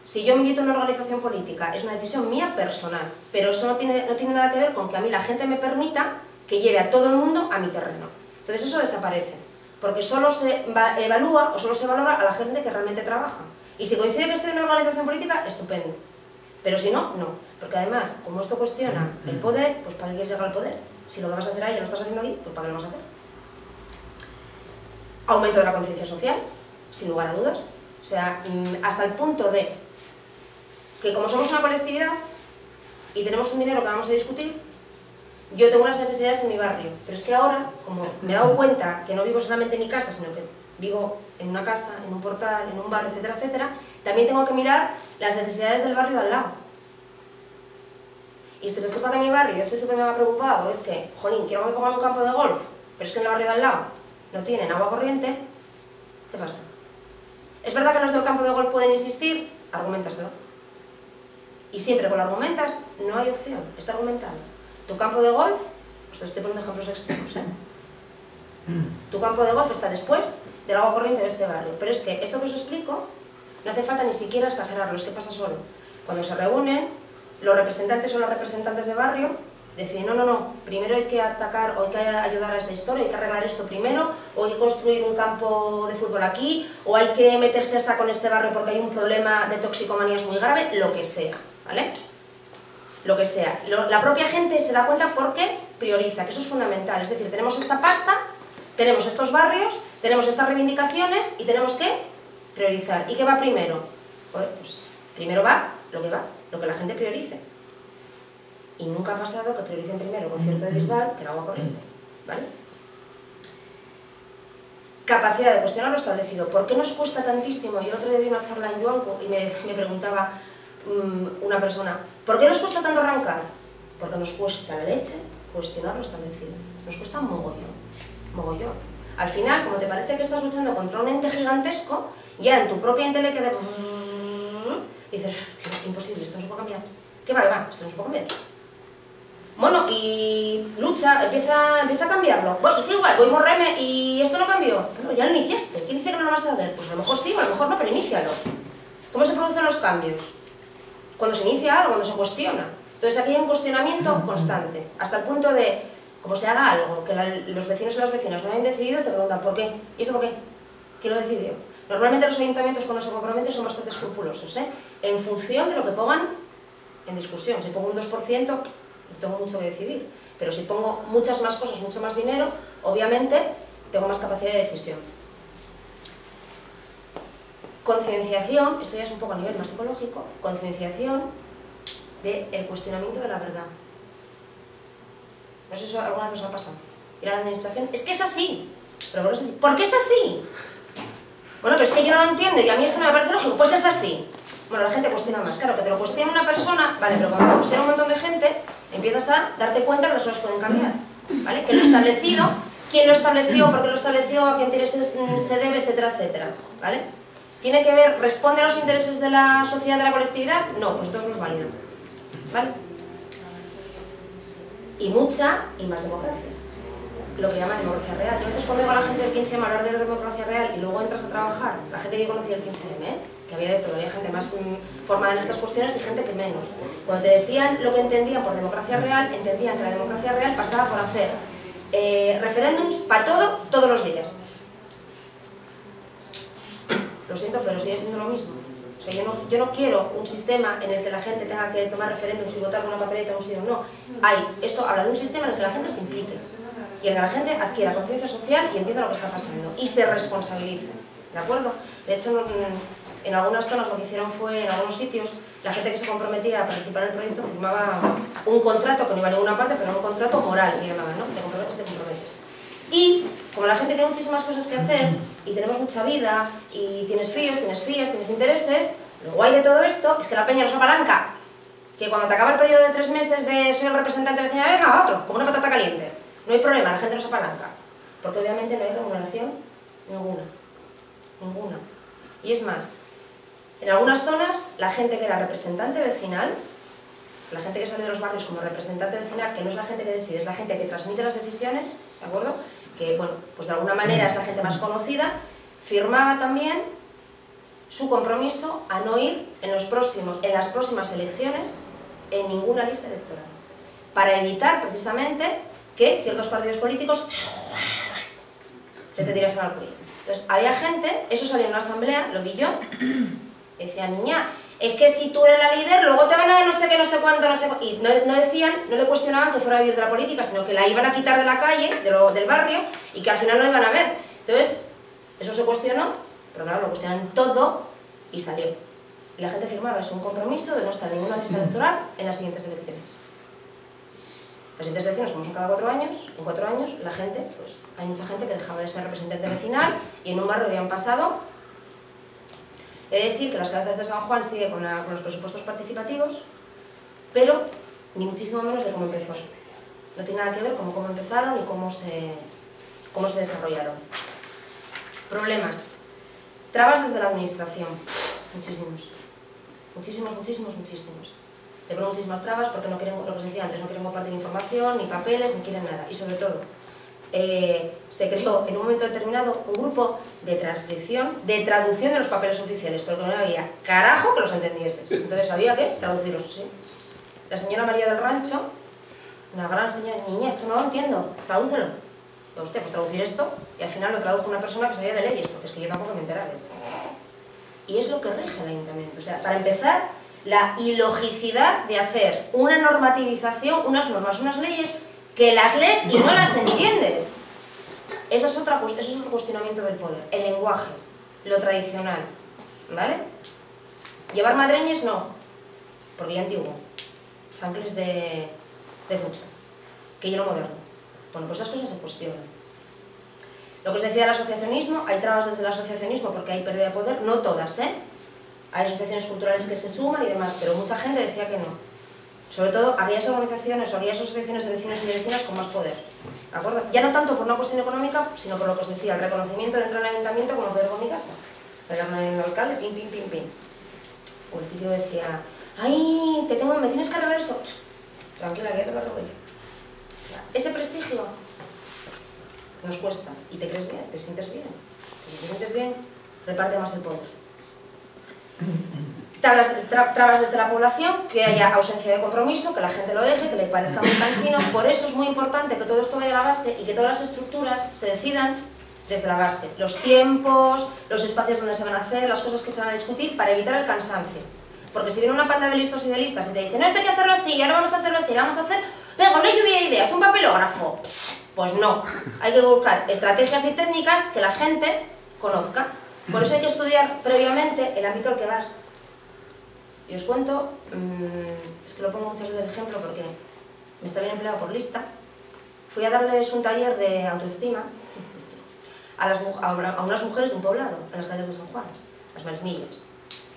Si yo milito en una organización política, es una decisión mía personal, pero eso no tiene nada que ver con que a mí la gente me permita que lleve a todo el mundo a mi terreno. Entonces eso desaparece, porque solo se evalúa o solo se valora a la gente que realmente trabaja. Y si coincide que estoy en una organización política, estupendo. Pero si no, no. Porque además, como esto cuestiona el poder, pues ¿para qué quieres llegar al poder? Si lo que vas a hacer ahí ya lo estás haciendo aquí, pues ¿para qué lo vas a hacer? Aumento de la conciencia social, sin lugar a dudas. O sea, hasta el punto de que como somos una colectividad y tenemos un dinero que vamos a discutir, yo tengo unas necesidades en mi barrio, pero es que ahora, como me he dado cuenta que no vivo solamente en mi casa, sino que vivo en una casa, en un portal, en un barrio, etcétera, etcétera, también tengo que mirar las necesidades del barrio de al lado. Y si resulta que en mi barrio yo estoy súper mega preocupado, es que, jolín, quiero que me pongan un campo de golf, pero es que en el barrio de al lado no tienen agua corriente, ¿qué pasa? ¿Es verdad que los del campo de golf pueden insistir? Arguméntaselo. Y siempre que lo argumentas, no hay opción, está argumentado. Tu campo de golf, os te estoy poniendo ejemplos extremos, ¿eh? Tu campo de golf está después del agua corriente de este barrio. Pero es que esto que os explico, no hace falta ni siquiera exagerarlo, es que pasa solo. Cuando se reúnen los representantes o las representantes de barrio, decide, no, primero hay que atacar o hay que ayudar a esta historia, hay que arreglar esto primero, o hay que construir un campo de fútbol aquí, o hay que meterse a saco en este barrio porque hay un problema de toxicomanías muy grave, lo que sea, ¿vale? Lo que sea. La propia gente se da cuenta porque prioriza, que eso es fundamental, es decir, tenemos esta pasta, tenemos estos barrios, tenemos estas reivindicaciones y tenemos que priorizar. ¿Y qué va primero? Joder, pues primero va, lo que la gente priorice. Y nunca ha pasado que prioricen primero el concierto de Bisbal que el agua corriente, ¿vale? Capacidad de cuestionar lo establecido. ¿Por qué nos cuesta tantísimo? Yo el otro día di una charla en Yuanco y me preguntaba una persona, ¿por qué nos cuesta tanto arrancar? Porque nos cuesta la leche cuestionar lo establecido. Nos cuesta mogollón. Al final, como te parece que estás luchando contra un ente gigantesco, ya en tu propia inteligencia de... dices, imposible, esto no se puede cambiar. ¿Qué va? Esto no se puede cambiar. Bueno, y lucha, empieza a cambiarlo. ¿Y qué igual? Voy a morreme y esto no cambió. Bueno, ya lo iniciaste. ¿Quién dice que no lo vas a ver? Pues a lo mejor sí, o a lo mejor no, pero inícialo. ¿Cómo se producen los cambios? Cuando se inicia algo, cuando se cuestiona. Entonces aquí hay un cuestionamiento constante, hasta el punto de, como se haga algo, que los vecinos y las vecinas no hayan decidido, te preguntan ¿por qué? ¿Y esto por qué? ¿Quién lo decidió? Normalmente los ayuntamientos cuando se comprometen son bastante escrupulosos, en función de lo que pongan en discusión. Si pongo un 2%, tengo mucho que decidir, pero si pongo muchas más cosas, mucho más dinero, obviamente tengo más capacidad de decisión. Concienciación, esto ya es un poco a nivel más psicológico, concienciación del cuestionamiento de la verdad. No sé si alguna vez os ha pasado. Ir a la administración, es que es así, pero ¿por qué es así? ¿Por qué es así? Bueno, pero es que yo no lo entiendo y a mí esto no me parece lógico, pues es así. Bueno, la gente cuestiona más, claro, que te lo cuestione una persona, vale, pero cuando te cuestiona un montón de gente, empiezas a darte cuenta que las cosas pueden cambiar, ¿vale? Que lo establecido, quién lo estableció, por qué lo estableció, a qué intereses se debe, etcétera, etcétera, ¿vale? ¿Tiene que ver, responde a los intereses de la sociedad, de la colectividad? No, pues entonces no es válido, ¿vale? Y mucha y más democracia, lo que llaman democracia real. Yo a veces cuando oigo a la gente del 15M hablar de democracia real y luego entras a trabajar, la gente que yo conocía el 15M, que había de todo, había gente más formada en estas cuestiones y gente que menos. Cuando te decían lo que entendían por democracia real, entendían que la democracia real pasaba por hacer referéndums para todo, todos los días. Lo siento, pero sigue siendo lo mismo. O sea, yo no quiero un sistema en el que la gente tenga que tomar referéndums y votar con una papeleta un sí o un no. Esto habla de un sistema en el que la gente se implique y en el que la gente adquiera conciencia social y entienda lo que está pasando y se responsabilice, ¿de acuerdo? De hecho, en algunas zonas lo que hicieron fue, en algunos sitios, la gente que se comprometía a participar en el proyecto firmaba un contrato que no iba a ninguna parte, pero era un contrato moral, que llamaban, ¿no? Te comprometes. Y como la gente tiene muchísimas cosas que hacer y tenemos mucha vida y tienes fíos, tienes intereses, lo guay de todo esto es que la peña nos apalanca, que cuando te acaba el periodo de 3 meses de soy el representante vecinal, venga, otro, como una patata caliente. No hay problema, la gente nos apalanca, porque obviamente no hay remuneración ninguna. Y es más, en algunas zonas la gente que era representante vecinal, la gente que sale de los barrios como representante vecinal, que no es la gente que decide, es la gente que transmite las decisiones, ¿de acuerdo? Que, bueno, pues de alguna manera es la gente más conocida, firmaba también su compromiso a no ir en las próximas elecciones en ninguna lista electoral, para evitar precisamente que ciertos partidos políticos se te tirasen al cuello. Entonces, había gente, eso salió en una asamblea, lo vi yo, y decía, niña, es que si tú eres la líder, luego te van a dar no sé qué, no sé cuánto, no sé cuánto. Y no decían, no le cuestionaban que fuera a vivir de la política, sino que la iban a quitar de la calle, del barrio, y que al final no la iban a ver. Entonces, eso se cuestionó, pero claro, lo cuestionan todo y salió. Y la gente firmaba eso, un compromiso de no estar en ninguna lista electoral en las siguientes elecciones. Las siguientes elecciones, como son cada 4 años, en 4 años la gente, pues hay mucha gente que dejaba de ser representante vecinal y en un barrio habían pasado. He de decir que las cabezas de San Juan sigue con los presupuestos participativos, pero ni muchísimo menos de cómo empezó. No tiene nada que ver con cómo empezaron y cómo se desarrollaron. Problemas. Trabas desde la administración. Muchísimos. Le ponen muchísimas trabas porque no quieren, lo que os decía antes, no quieren compartir información, ni papeles, ni quieren nada. Y sobre todo, se creó en un momento determinado un grupo de transcripción, de traducción de los papeles oficiales, porque no había carajo que los entendieses. Entonces había que traducirlos, ¿sí? La señora María del Rancho Una gran señora, niña, esto no lo entiendo, tradúcelo. Digo, hostia, pues traducir esto, y al final lo tradujo una persona que sabía de leyes, porque es que yo tampoco me enteraba de esto. Y es lo que rige el ayuntamiento. O sea, para empezar, la ilogicidad de hacer una normativización, unas normas, unas leyes, que las lees y no las entiendes. Eso es otro cuestionamiento del poder, el lenguaje, lo tradicional, ¿vale? Llevar madreñes no, porque ya antiguo, sancles de mucho, que ya lo moderno. Bueno, pues esas cosas se cuestionan. Lo que os decía del asociacionismo, hay trabas desde el asociacionismo porque hay pérdida de poder, no todas, ¿eh? Hay asociaciones culturales que se suman y demás, pero mucha gente decía que no. Sobre todo aquellas organizaciones o aquellas asociaciones de vecinos y de vecinas con más poder, ¿de acuerdo? Ya no tanto por una cuestión económica, sino por lo que os decía, el reconocimiento dentro del ayuntamiento como poder con mi casa. Pegarme en el alcalde, pim, pim, pim, pim. O el tío decía, ay, me tienes que arreglar esto. Tranquila, que ya te lo arreglo yo. Ese prestigio nos cuesta, y te crees bien, te sientes bien. Si te sientes bien, reparte más el poder. Trabas desde la población, que haya ausencia de compromiso, que la gente lo deje, que le parezca muy cansino. Por eso es muy importante que todo esto vaya a la base y que todas las estructuras se decidan desde la base. Los tiempos, los espacios donde se van a hacer, las cosas que se van a discutir, para evitar el cansancio. Porque si viene una panda de listos y de listas y te dicen, no, esto hay que hacerlo así, y ahora vamos a hacerlo así, vamos a hacer, venga, una lluvia de ideas, un papelógrafo. Pues no, hay que buscar estrategias y técnicas que la gente conozca. Por eso hay que estudiar previamente el ámbito al que vas. Y os cuento, es que lo pongo muchas veces de ejemplo porque me está bien empleado por lista. Fui a darles un taller de autoestima a unas mujeres de un poblado, en las calles de San Juan, las Marismillas.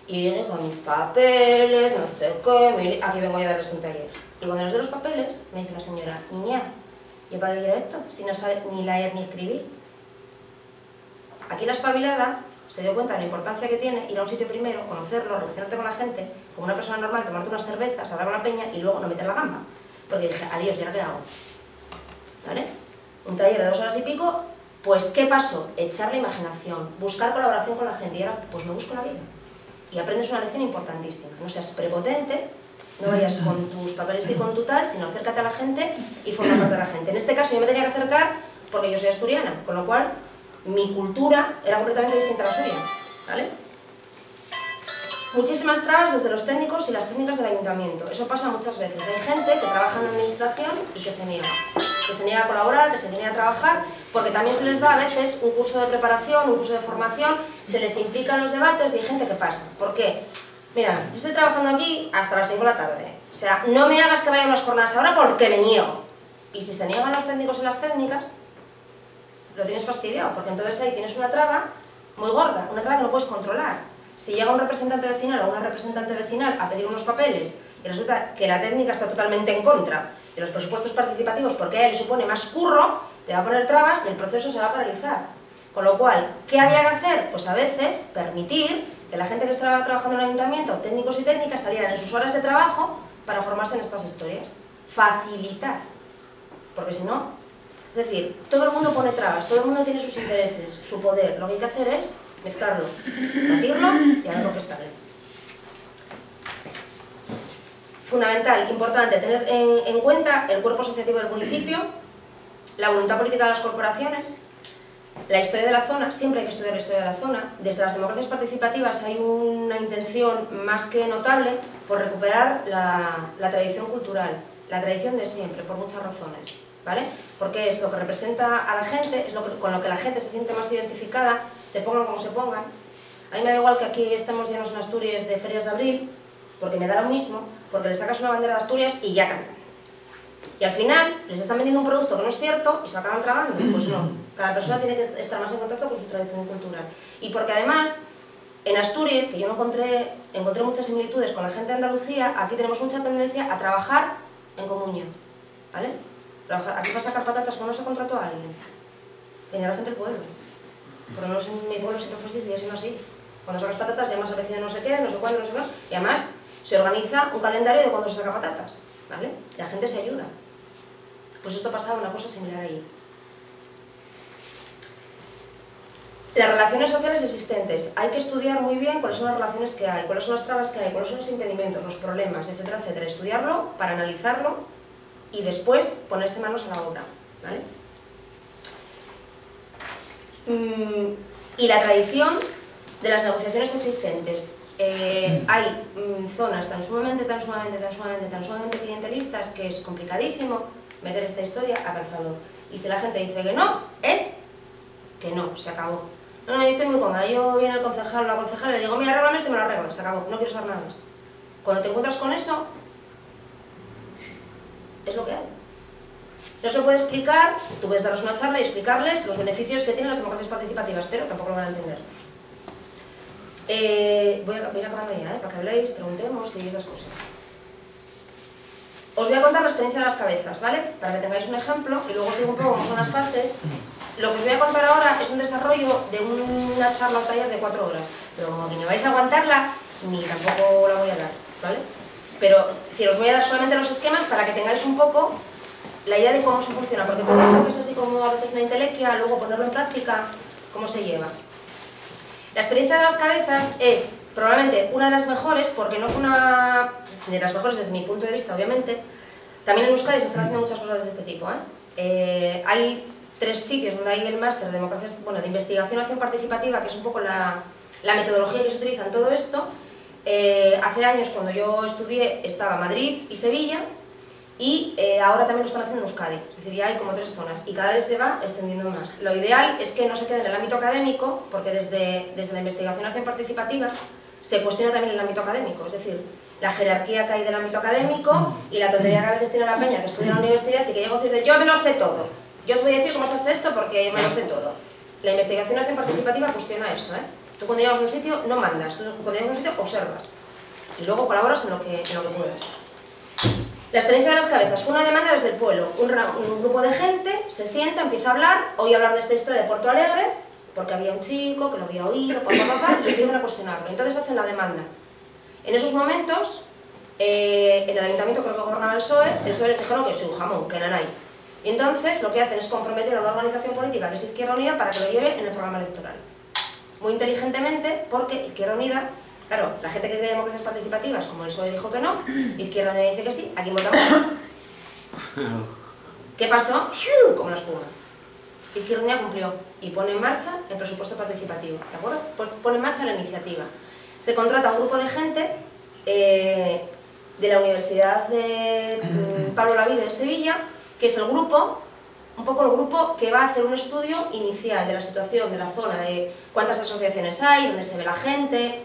Y llegué con mis papeles, no sé qué, aquí vengo yo a darles un taller. Y cuando les doy los papeles, me dice la señora, niña, ¿yo para qué quiero esto? Si no sabe ni leer ni escribir. Aquí la espabilada se dio cuenta de la importancia que tiene ir a un sitio primero, conocerlo, relacionarte con la gente, como una persona normal, tomarte unas cervezas, hablar con la peña y luego no meter la gamba. Porque dije, adiós, ¿y ahora qué hago? ¿Vale? Un taller de 2 horas y pico, pues ¿qué pasó? Echar la imaginación, buscar colaboración con la gente y ahora pues me busco la vida. Y aprendes una lección importantísima. No seas prepotente, no vayas con tus papeles y con tu tal, sino acércate a la gente y forma parte de la gente. En este caso yo me tenía que acercar porque yo soy asturiana, con lo cual mi cultura era completamente distinta a la suya, ¿vale? Muchísimas trabas desde los técnicos y las técnicas del ayuntamiento. Eso pasa muchas veces. Hay gente que trabaja en administración y que se niega a colaborar, que se niega a trabajar, porque también se les da a veces un curso de preparación, un curso de formación, se les implica en los debates y hay gente que pasa. ¿Por qué? Mira, yo estoy trabajando aquí hasta las 5 de la tarde. O sea, no me hagas que vaya unas jornadas ahora porque me niego. Y si se niegan los técnicos y las técnicas, lo tienes fastidiado, porque entonces ahí tienes una traba muy gorda, una traba que no puedes controlar. Si llega un representante vecinal o una representante vecinal a pedir unos papeles y resulta que la técnica está totalmente en contra de los presupuestos participativos porque a ella le supone más curro, te va a poner trabas y el proceso se va a paralizar. Con lo cual, ¿qué había que hacer? Pues a veces permitir que la gente que estaba trabajando en el ayuntamiento, técnicos y técnicas, salieran en sus horas de trabajo para formarse en estas historias. Facilitar. Porque si no, es decir, todo el mundo pone trabas, todo el mundo tiene sus intereses, su poder. Lo que hay que hacer es mezclarlo, batirlo y a ver lo que está bien. Fundamental, importante, tener en cuenta el cuerpo asociativo del municipio, la voluntad política de las corporaciones, la historia de la zona. Siempre hay que estudiar la historia de la zona. Desde las democracias participativas hay una intención más que notable por recuperar la tradición cultural, la tradición de siempre, por muchas razones, ¿vale? Porque es lo que representa a la gente, es con lo que la gente se siente más identificada, se pongan como se pongan. A mí me da igual que aquí estemos llenos en Asturias de ferias de abril, porque me da lo mismo, porque le sacas una bandera de Asturias y ya cantan. Y al final les están vendiendo un producto que no es cierto y se lo acaban tragando. Pues no, cada persona tiene que estar más en contacto con su tradición cultural. Y porque además, en Asturias, que yo no encontré muchas similitudes con la gente de Andalucía, aquí tenemos mucha tendencia a trabajar en comunión, ¿vale? Aquí para sacar patatas, cuando se contrató a alguien, venía la gente del pueblo. Por lo menos en mi pueblo siempre fue así, sigue siendo así. Cuando sacas patatas llamas al vecino no sé qué, no sé cuándo, no sé qué, y además se organiza un calendario de cuándo se saca patatas, ¿vale? La gente se ayuda. Pues esto pasaba una cosa similar ahí. Las relaciones sociales existentes. Hay que estudiar muy bien cuáles son las relaciones que hay, cuáles son las trabas que hay, cuáles son los impedimentos, los problemas, etcétera, etcétera. Estudiarlo para analizarlo y después ponerse manos a la obra, ¿vale? Y la tradición de las negociaciones existentes. Hay zonas tan sumamente clientelistas que es complicadísimo meter esta historia a calzador. Y si la gente dice que no, es que no, se acabó. No, yo estoy muy cómoda, yo viene el concejal o la concejala y le digo, mira, arréglame esto y me lo arreglo, se acabó, no quiero saber nada más. Cuando te encuentras con eso, es lo que hay. No se puede explicar, tú puedes darles una charla y explicarles los beneficios que tienen las democracias participativas, pero tampoco lo van a entender. Voy a ir acabando ya, para que habléis, preguntemos y esas cosas. Os voy a contar la experiencia de las cabezas, ¿vale? Para que tengáis un ejemplo y luego os digo un poco cómo son las fases. Lo que os voy a contar ahora es un desarrollo de una charla o taller de 4 horas, pero como que no vais a aguantarla, ni tampoco la voy a dar, ¿vale? Pero si os voy a dar solamente los esquemas para que tengáis un poco la idea de cómo se funciona, porque todo esto que es así como a veces una intelequia, luego ponerlo en práctica, cómo se lleva. La experiencia de las cabezas es probablemente una de las mejores, porque no fue una de las mejores desde mi punto de vista, obviamente. También en Euskadi se están haciendo muchas cosas de este tipo, ¿eh? Hay 3 sitios donde hay el máster de democracia, bueno, de investigación y acción participativa, que es un poco la metodología que se utiliza en todo esto. Hace años, cuando yo estudié, estaba Madrid y Sevilla, y ahora también lo están haciendo en Euskadi, es decir, ya hay como 3 zonas y cada vez se va extendiendo más. Lo ideal es que no se quede en el ámbito académico, porque desde la investigación y acción participativa se cuestiona también el ámbito académico, es decir, la jerarquía que hay del ámbito académico y la tontería que a veces tiene la peña que estudia en la universidad y que llega y dice, yo me lo sé todo, yo os voy a decir cómo se hace esto porque me lo sé todo. La investigación y acción participativa cuestiona eso, ¿eh? Tú cuando llegas a un sitio no mandas, tú cuando llegas a un sitio observas y luego colaboras en lo que puedas. La experiencia de las cabezas fue una demanda desde el pueblo. Un grupo de gente se sienta, empieza a hablar, oye hablar de esta historia de Porto Alegre, porque había un chico que lo había oído, y empiezan a cuestionarlo. Entonces hacen la demanda. En esos momentos, en el ayuntamiento creo que gobernaba el PSOE les dijeron que sí, un jamón, que nanay. Y entonces lo que hacen es comprometer a una organización política que es Izquierda Unida para que lo lleve en el programa electoral. Muy inteligentemente, porque Izquierda Unida, claro, la gente que cree en democracias participativas, como el PSOE dijo que no, Izquierda Unida dice que sí, aquí votamos. ¿Qué pasó? Como la espuma. Izquierda Unida cumplió y pone en marcha el presupuesto participativo, ¿de acuerdo? Pone en marcha la iniciativa. Se contrata un grupo de gente de la Universidad de Pablo Olavide de Sevilla, que es el grupo, un poco el grupo que va a hacer un estudio inicial de la situación de la zona, de cuántas asociaciones hay, dónde se ve la gente,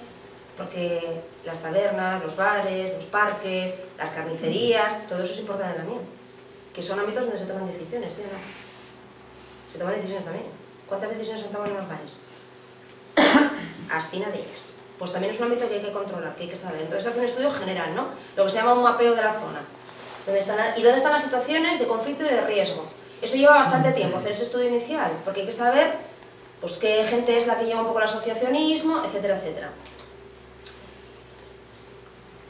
porque las tabernas, los bares, los parques, las carnicerías, todo eso es importante también, que son ámbitos donde se toman decisiones, ¿sí o no? Se toman decisiones también. ¿Cuántas decisiones se toman en los bares? Así de ellas. Pues también es un ámbito que hay que controlar, que hay que saber. Entonces se hace un estudio general, ¿no? Lo que se llama un mapeo de la zona. ¿Dónde están las situaciones de conflicto y de riesgo? Eso lleva bastante tiempo, hacer ese estudio inicial, porque hay que saber pues, qué gente es la que lleva un poco el asociacionismo, etcétera, etcétera.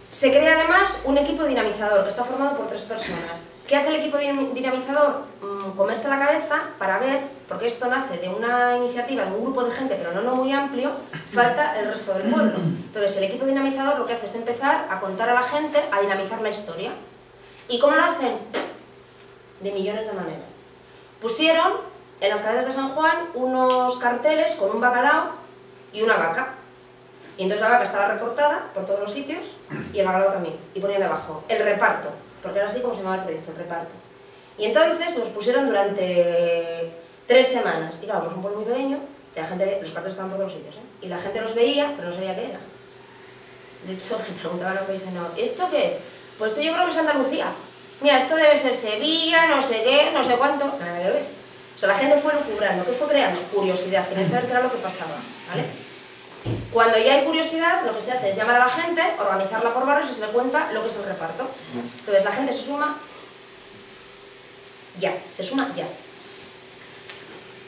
Se crea además un equipo dinamizador que está formado por 3 personas. ¿Qué hace el equipo dinamizador? Comerse la cabeza para ver, porque esto nace de una iniciativa de un grupo de gente, pero no muy amplio, falta el resto del pueblo. Entonces el equipo dinamizador lo que hace es empezar a contar a la gente, a dinamizar la historia. ¿Y cómo lo hacen? De millones de maneras. Pusieron en las calles de San Juan unos carteles con un bacalao y una vaca. Y entonces la vaca estaba recortada por todos los sitios y el bacalao también. Y ponían debajo el reparto, porque era así como se llamaba el proyecto, el reparto. Y entonces los pusieron durante 3 semanas. Y claro, como es un pueblo muy pequeño, la gente, los carteles estaban por todos los sitios, ¿eh? Y la gente los veía, pero no sabía qué era. De hecho, me preguntaban lo que dicen, no, ¿esto qué es? Pues esto yo creo que es Andalucía. Mira, esto debe ser Sevilla, no sé qué, no sé cuánto. Nada que ver. O sea, la gente fue lucubrando. ¿Qué fue creando? Curiosidad, querían saber qué era lo que pasaba, ¿vale? Cuando ya hay curiosidad, lo que se hace es llamar a la gente, organizarla por barrios y se le cuenta lo que es el reparto. Entonces la gente se suma ya, se suma ya.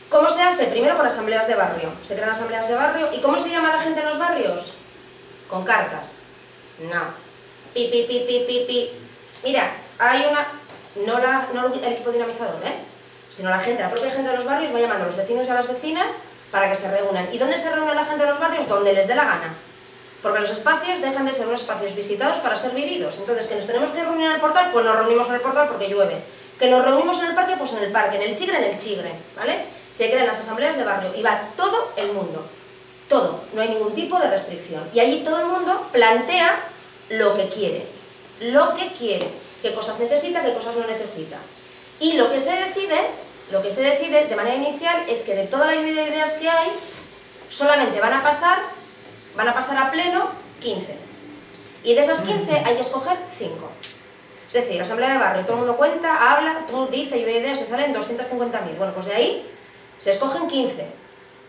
¿Cómo se hace? Primero con asambleas de barrio. Se crean asambleas de barrio. ¿Y cómo se llama a la gente en los barrios? Con cartas. No. Pi, pi, pi, pi, pi, pi. Mira, hay una... No el equipo dinamizador, sino la gente, la propia gente de los barrios va llamando a los vecinos y a las vecinas para que se reúnan. ¿Y dónde se reúne la gente de los barrios? Donde les dé la gana. Porque los espacios dejan de ser unos espacios visitados para ser vividos. Entonces, que nos tenemos que reunir en el portal, pues nos reunimos en el portal porque llueve. Que nos reunimos en el parque, pues en el parque. En el chigre, ¿vale? Se crean las asambleas de barrio y va todo el mundo. Todo. No hay ningún tipo de restricción. Y allí todo el mundo plantea lo que quiere. Lo que quiere. Qué cosas necesita, qué cosas no necesita. Y lo que se decide de manera inicial es que de toda la lluvia de ideas que hay, solamente van a pasar a pleno 15. Y de esas 15 hay que escoger 5. Es decir, asamblea de barrio, todo el mundo cuenta, habla, dice, lluvia de ideas, se salen 250.000. Bueno, pues de ahí se escogen 15,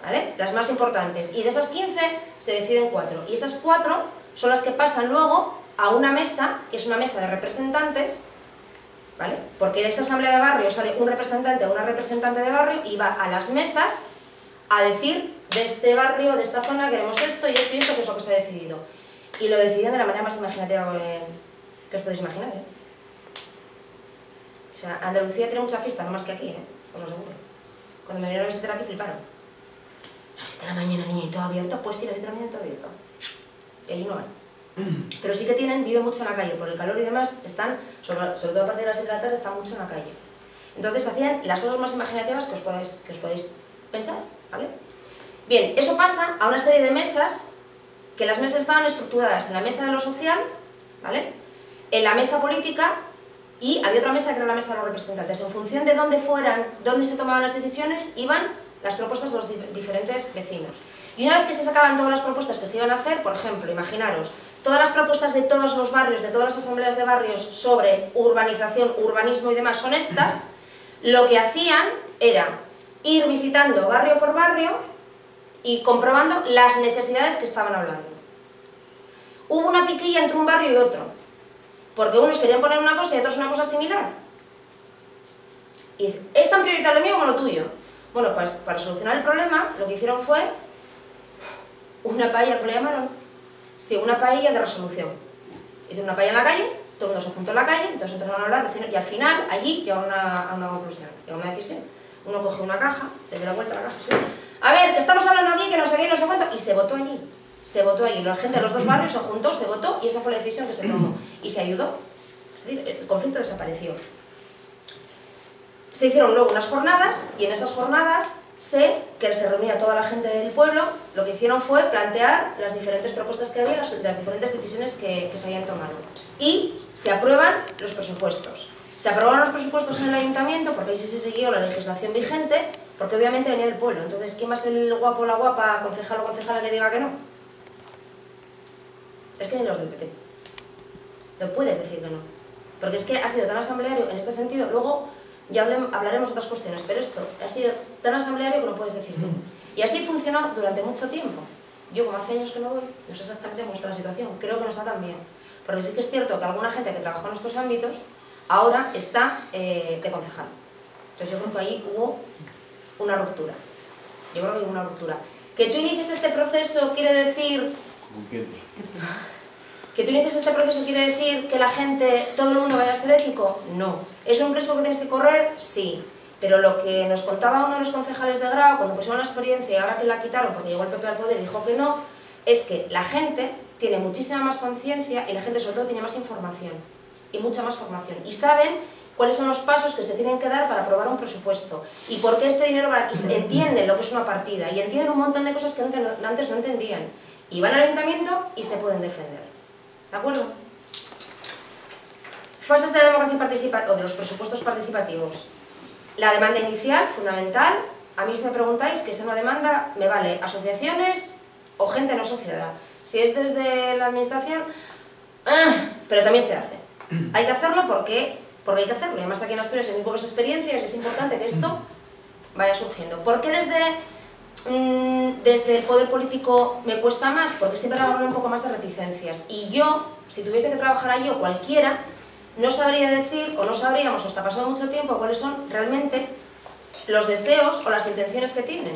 ¿vale? Las más importantes. Y de esas 15 se deciden 4. Y esas 4 son las que pasan luego a una mesa, que es una mesa de representantes, ¿vale? Porque de esa asamblea de barrio sale un representante o una representante de barrio y va a las mesas a decir, de este barrio, de esta zona, queremos esto y esto y esto, que es lo que se ha decidido. Y lo deciden de la manera más imaginativa que os podéis imaginar, ¿eh? O sea, Andalucía tiene mucha fiesta, no más que aquí, ¿eh? Os lo aseguro. Cuando me vinieron a visitar aquí fliparon. A las 7 de la mañana, niña, y todo abierto, pues sí, a las 7 de la mañana todo abierto. Y allí no hay. Pero sí que viven mucho en la calle, por el calor y demás, están, sobre todo a partir de las 7 de la tarde, están mucho en la calle. Entonces hacían las cosas más imaginativas que os podéis pensar, ¿vale? Bien, eso pasa a una serie de mesas, que las mesas estaban estructuradas en la mesa de lo social, ¿vale? En la mesa política, y había otra mesa que era la mesa de los representantes. En función de dónde se tomaban las decisiones, iban las propuestas de los diferentes vecinos. Y una vez que se sacaban todas las propuestas que se iban a hacer, por ejemplo, imaginaros, todas las propuestas de todos los barrios, de todas las asambleas de barrios sobre urbanización, urbanismo y demás son estas, lo que hacían era ir visitando barrio por barrio y comprobando las necesidades que estaban hablando. Hubo una piquilla entre un barrio y otro, porque unos querían poner una cosa y otros una cosa similar. Y dicen, ¿es tan prioritario lo mío como lo tuyo? Bueno, pues para solucionar el problema, lo que hicieron fue una paella, ¿cómo le llamaron? Sí, una paella de resolución. Hicieron una paella en la calle, todo el mundo se juntó en la calle, entonces empezaron a hablar, y al final, allí llegaron a una conclusión, a una decisión. Uno cogió una caja, le dio la vuelta a la caja, ¿sí? A ver, que estamos hablando aquí, que no sé qué, no sé cuánto, y se votó allí. Se votó allí, la gente de los dos barrios se juntó, se votó, y esa fue la decisión que se tomó. Y se ayudó, es decir, el conflicto desapareció. Se hicieron luego unas jornadas, y en esas jornadas que se reunía toda la gente del pueblo, lo que hicieron fue plantear las diferentes propuestas que había, las diferentes decisiones que se habían tomado. Y se aprueban los presupuestos. Se aprobaron los presupuestos en el ayuntamiento, porque ahí sí se siguió la legislación vigente, porque obviamente venía del pueblo. Entonces, ¿quién va a ser el guapo o la guapa, concejal o concejala que diga que no? Es que ni los del PP. No puedes decir que no. Porque es que ha sido tan asambleario en este sentido. Luego ya hablaremos de otras cuestiones, pero esto ha sido tan asambleario que no puedes decir que no. Y así funcionó durante mucho tiempo. Yo, como hace años que no voy, no sé exactamente cómo está la situación. Creo que no está tan bien. Porque sí que es cierto que alguna gente que trabajó en estos ámbitos ahora está de concejal. Entonces yo creo que ahí hubo una ruptura. Yo creo que hubo una ruptura. Que tú inicies este proceso quiere decir... ¿Que tú inicies este proceso quiere decir que la gente, todo el mundo vaya a ser ético? No. ¿Es un riesgo que tienes que correr? Sí. Pero lo que nos contaba uno de los concejales de Grao cuando pusieron la experiencia y ahora que la quitaron porque llegó el PP al poder y dijo que no, es que la gente tiene muchísima más conciencia y la gente sobre todo tiene más información y mucha más formación y saben cuáles son los pasos que se tienen que dar para aprobar un presupuesto y por qué este dinero va, y entienden lo que es una partida y entienden un montón de cosas que antes no entendían y van al ayuntamiento y se pueden defender. ¿De acuerdo? Fases de la democracia participativa o de los presupuestos participativos. La demanda inicial, fundamental. A mí si me preguntáis que es una demanda, me vale asociaciones o gente no asociada. Si es desde la administración, pero también se hace. Hay que hacerlo porque hay que hacerlo. Y además aquí en Asturias hay muy pocas experiencias y es importante que esto vaya surgiendo. ¿Por qué desde el poder político me cuesta más? Porque siempre va a haber un poco más de reticencias. Y yo, si tuviese que trabajar allí o cualquiera, no sabría decir, o no sabríamos, o está pasando mucho tiempo, cuáles son realmente los deseos o las intenciones que tienen.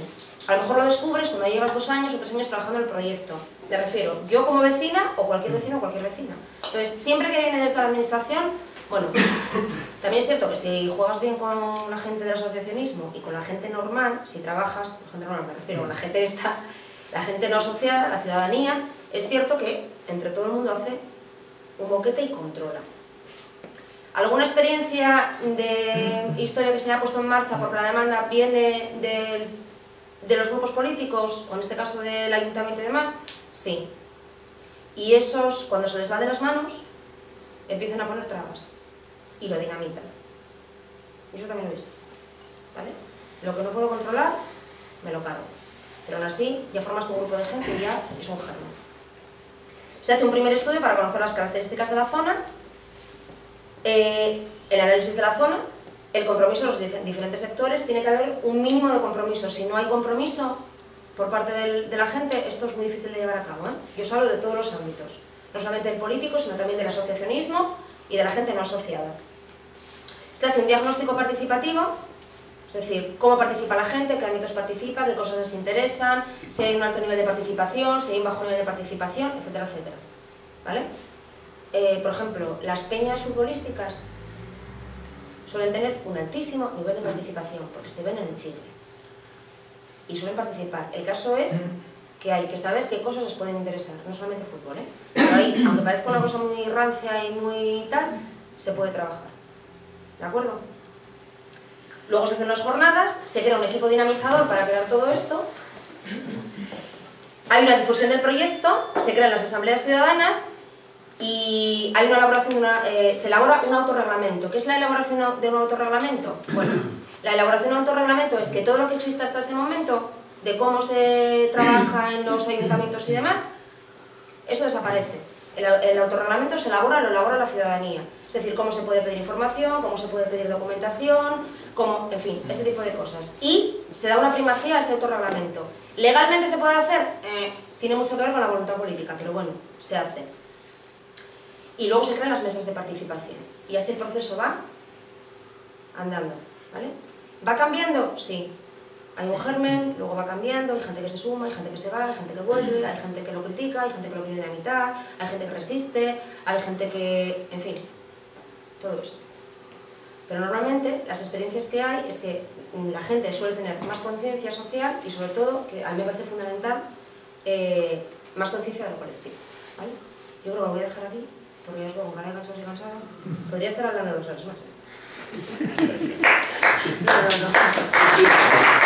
A lo mejor lo descubres cuando llevas 2 años o 3 años trabajando en el proyecto. Me refiero, yo como vecina o cualquier vecino o cualquier vecina. Entonces, siempre que viene desde la administración, bueno, también es cierto que si juegas bien con la gente del asociacionismo y con la gente normal, si trabajas, con gente normal me refiero, con la gente no asociada, la ciudadanía, es cierto que entre todo el mundo hace un boquete y controla. ¿Alguna experiencia de historia que se haya puesto en marcha porque la demanda viene de los grupos políticos, o en este caso del ayuntamiento y demás? Sí. Y esos, cuando se les va de las manos, empiezan a poner trabas y lo dinamitan. Yo también lo he visto, ¿vale? Lo que no puedo controlar, me lo cargo. Pero aún así, ya formas tu grupo de gente y ya es un germen. Se hace un primer estudio para conocer las características de la zona, el análisis de la zona, el compromiso de los diferentes sectores. Tiene que haber un mínimo de compromiso. Si no hay compromiso por parte de la gente, esto es muy difícil de llevar a cabo, ¿eh? Yo os hablo de todos los ámbitos, no solamente del político, sino también del asociacionismo y de la gente no asociada. Se hace un diagnóstico participativo, es decir, cómo participa la gente, qué ámbitos participa, qué cosas les interesan, si hay un alto nivel de participación, si hay un bajo nivel de participación, etcétera, etcétera. ¿Vale? Por ejemplo, las peñas futbolísticas suelen tener un altísimo nivel de participación, porque se ven en el Chile y suelen participar. El caso es que hay que saber qué cosas les pueden interesar, no solamente fútbol, ¿eh? Pero ahí, aunque parezca una cosa muy rancia y muy tal, se puede trabajar. ¿De acuerdo? Luego se hacen unas jornadas, se crea un equipo dinamizador para crear todo esto, hay una difusión del proyecto, se crean las asambleas ciudadanas y hay una elaboración se elabora un autorreglamento. ¿Qué es la elaboración de un autorreglamento? Bueno, la elaboración de un autorreglamento es que todo lo que existe hasta ese momento, de cómo se trabaja en los ayuntamientos y demás, eso desaparece. El autorreglamento se elabora, lo elabora la ciudadanía. Es decir, cómo se puede pedir información, cómo se puede pedir documentación, cómo, en fin, ese tipo de cosas. Y se da una primacía a ese autorreglamento. ¿Legalmente se puede hacer? Tiene mucho que ver con la voluntad política, pero bueno, se hace. Y luego se crean las mesas de participación. Y así el proceso va andando, ¿vale? ¿Va cambiando? Sí. Hay un germen, luego va cambiando, hay gente que se suma, hay gente que se va, hay gente que vuelve, hay gente que lo critica, hay gente que lo quiere dinamitar, hay gente que resiste, hay gente que... en fin, todo esto. Pero normalmente las experiencias que hay es que la gente suele tener más conciencia social y sobre todo, que a mí me parece fundamental, más conciencia de lo colectivo, ¿vale? Yo creo que lo voy a dejar aquí, porque ya os veo con cara de cansados y cansada. Podría estar hablando 2 horas más, ¿eh? No.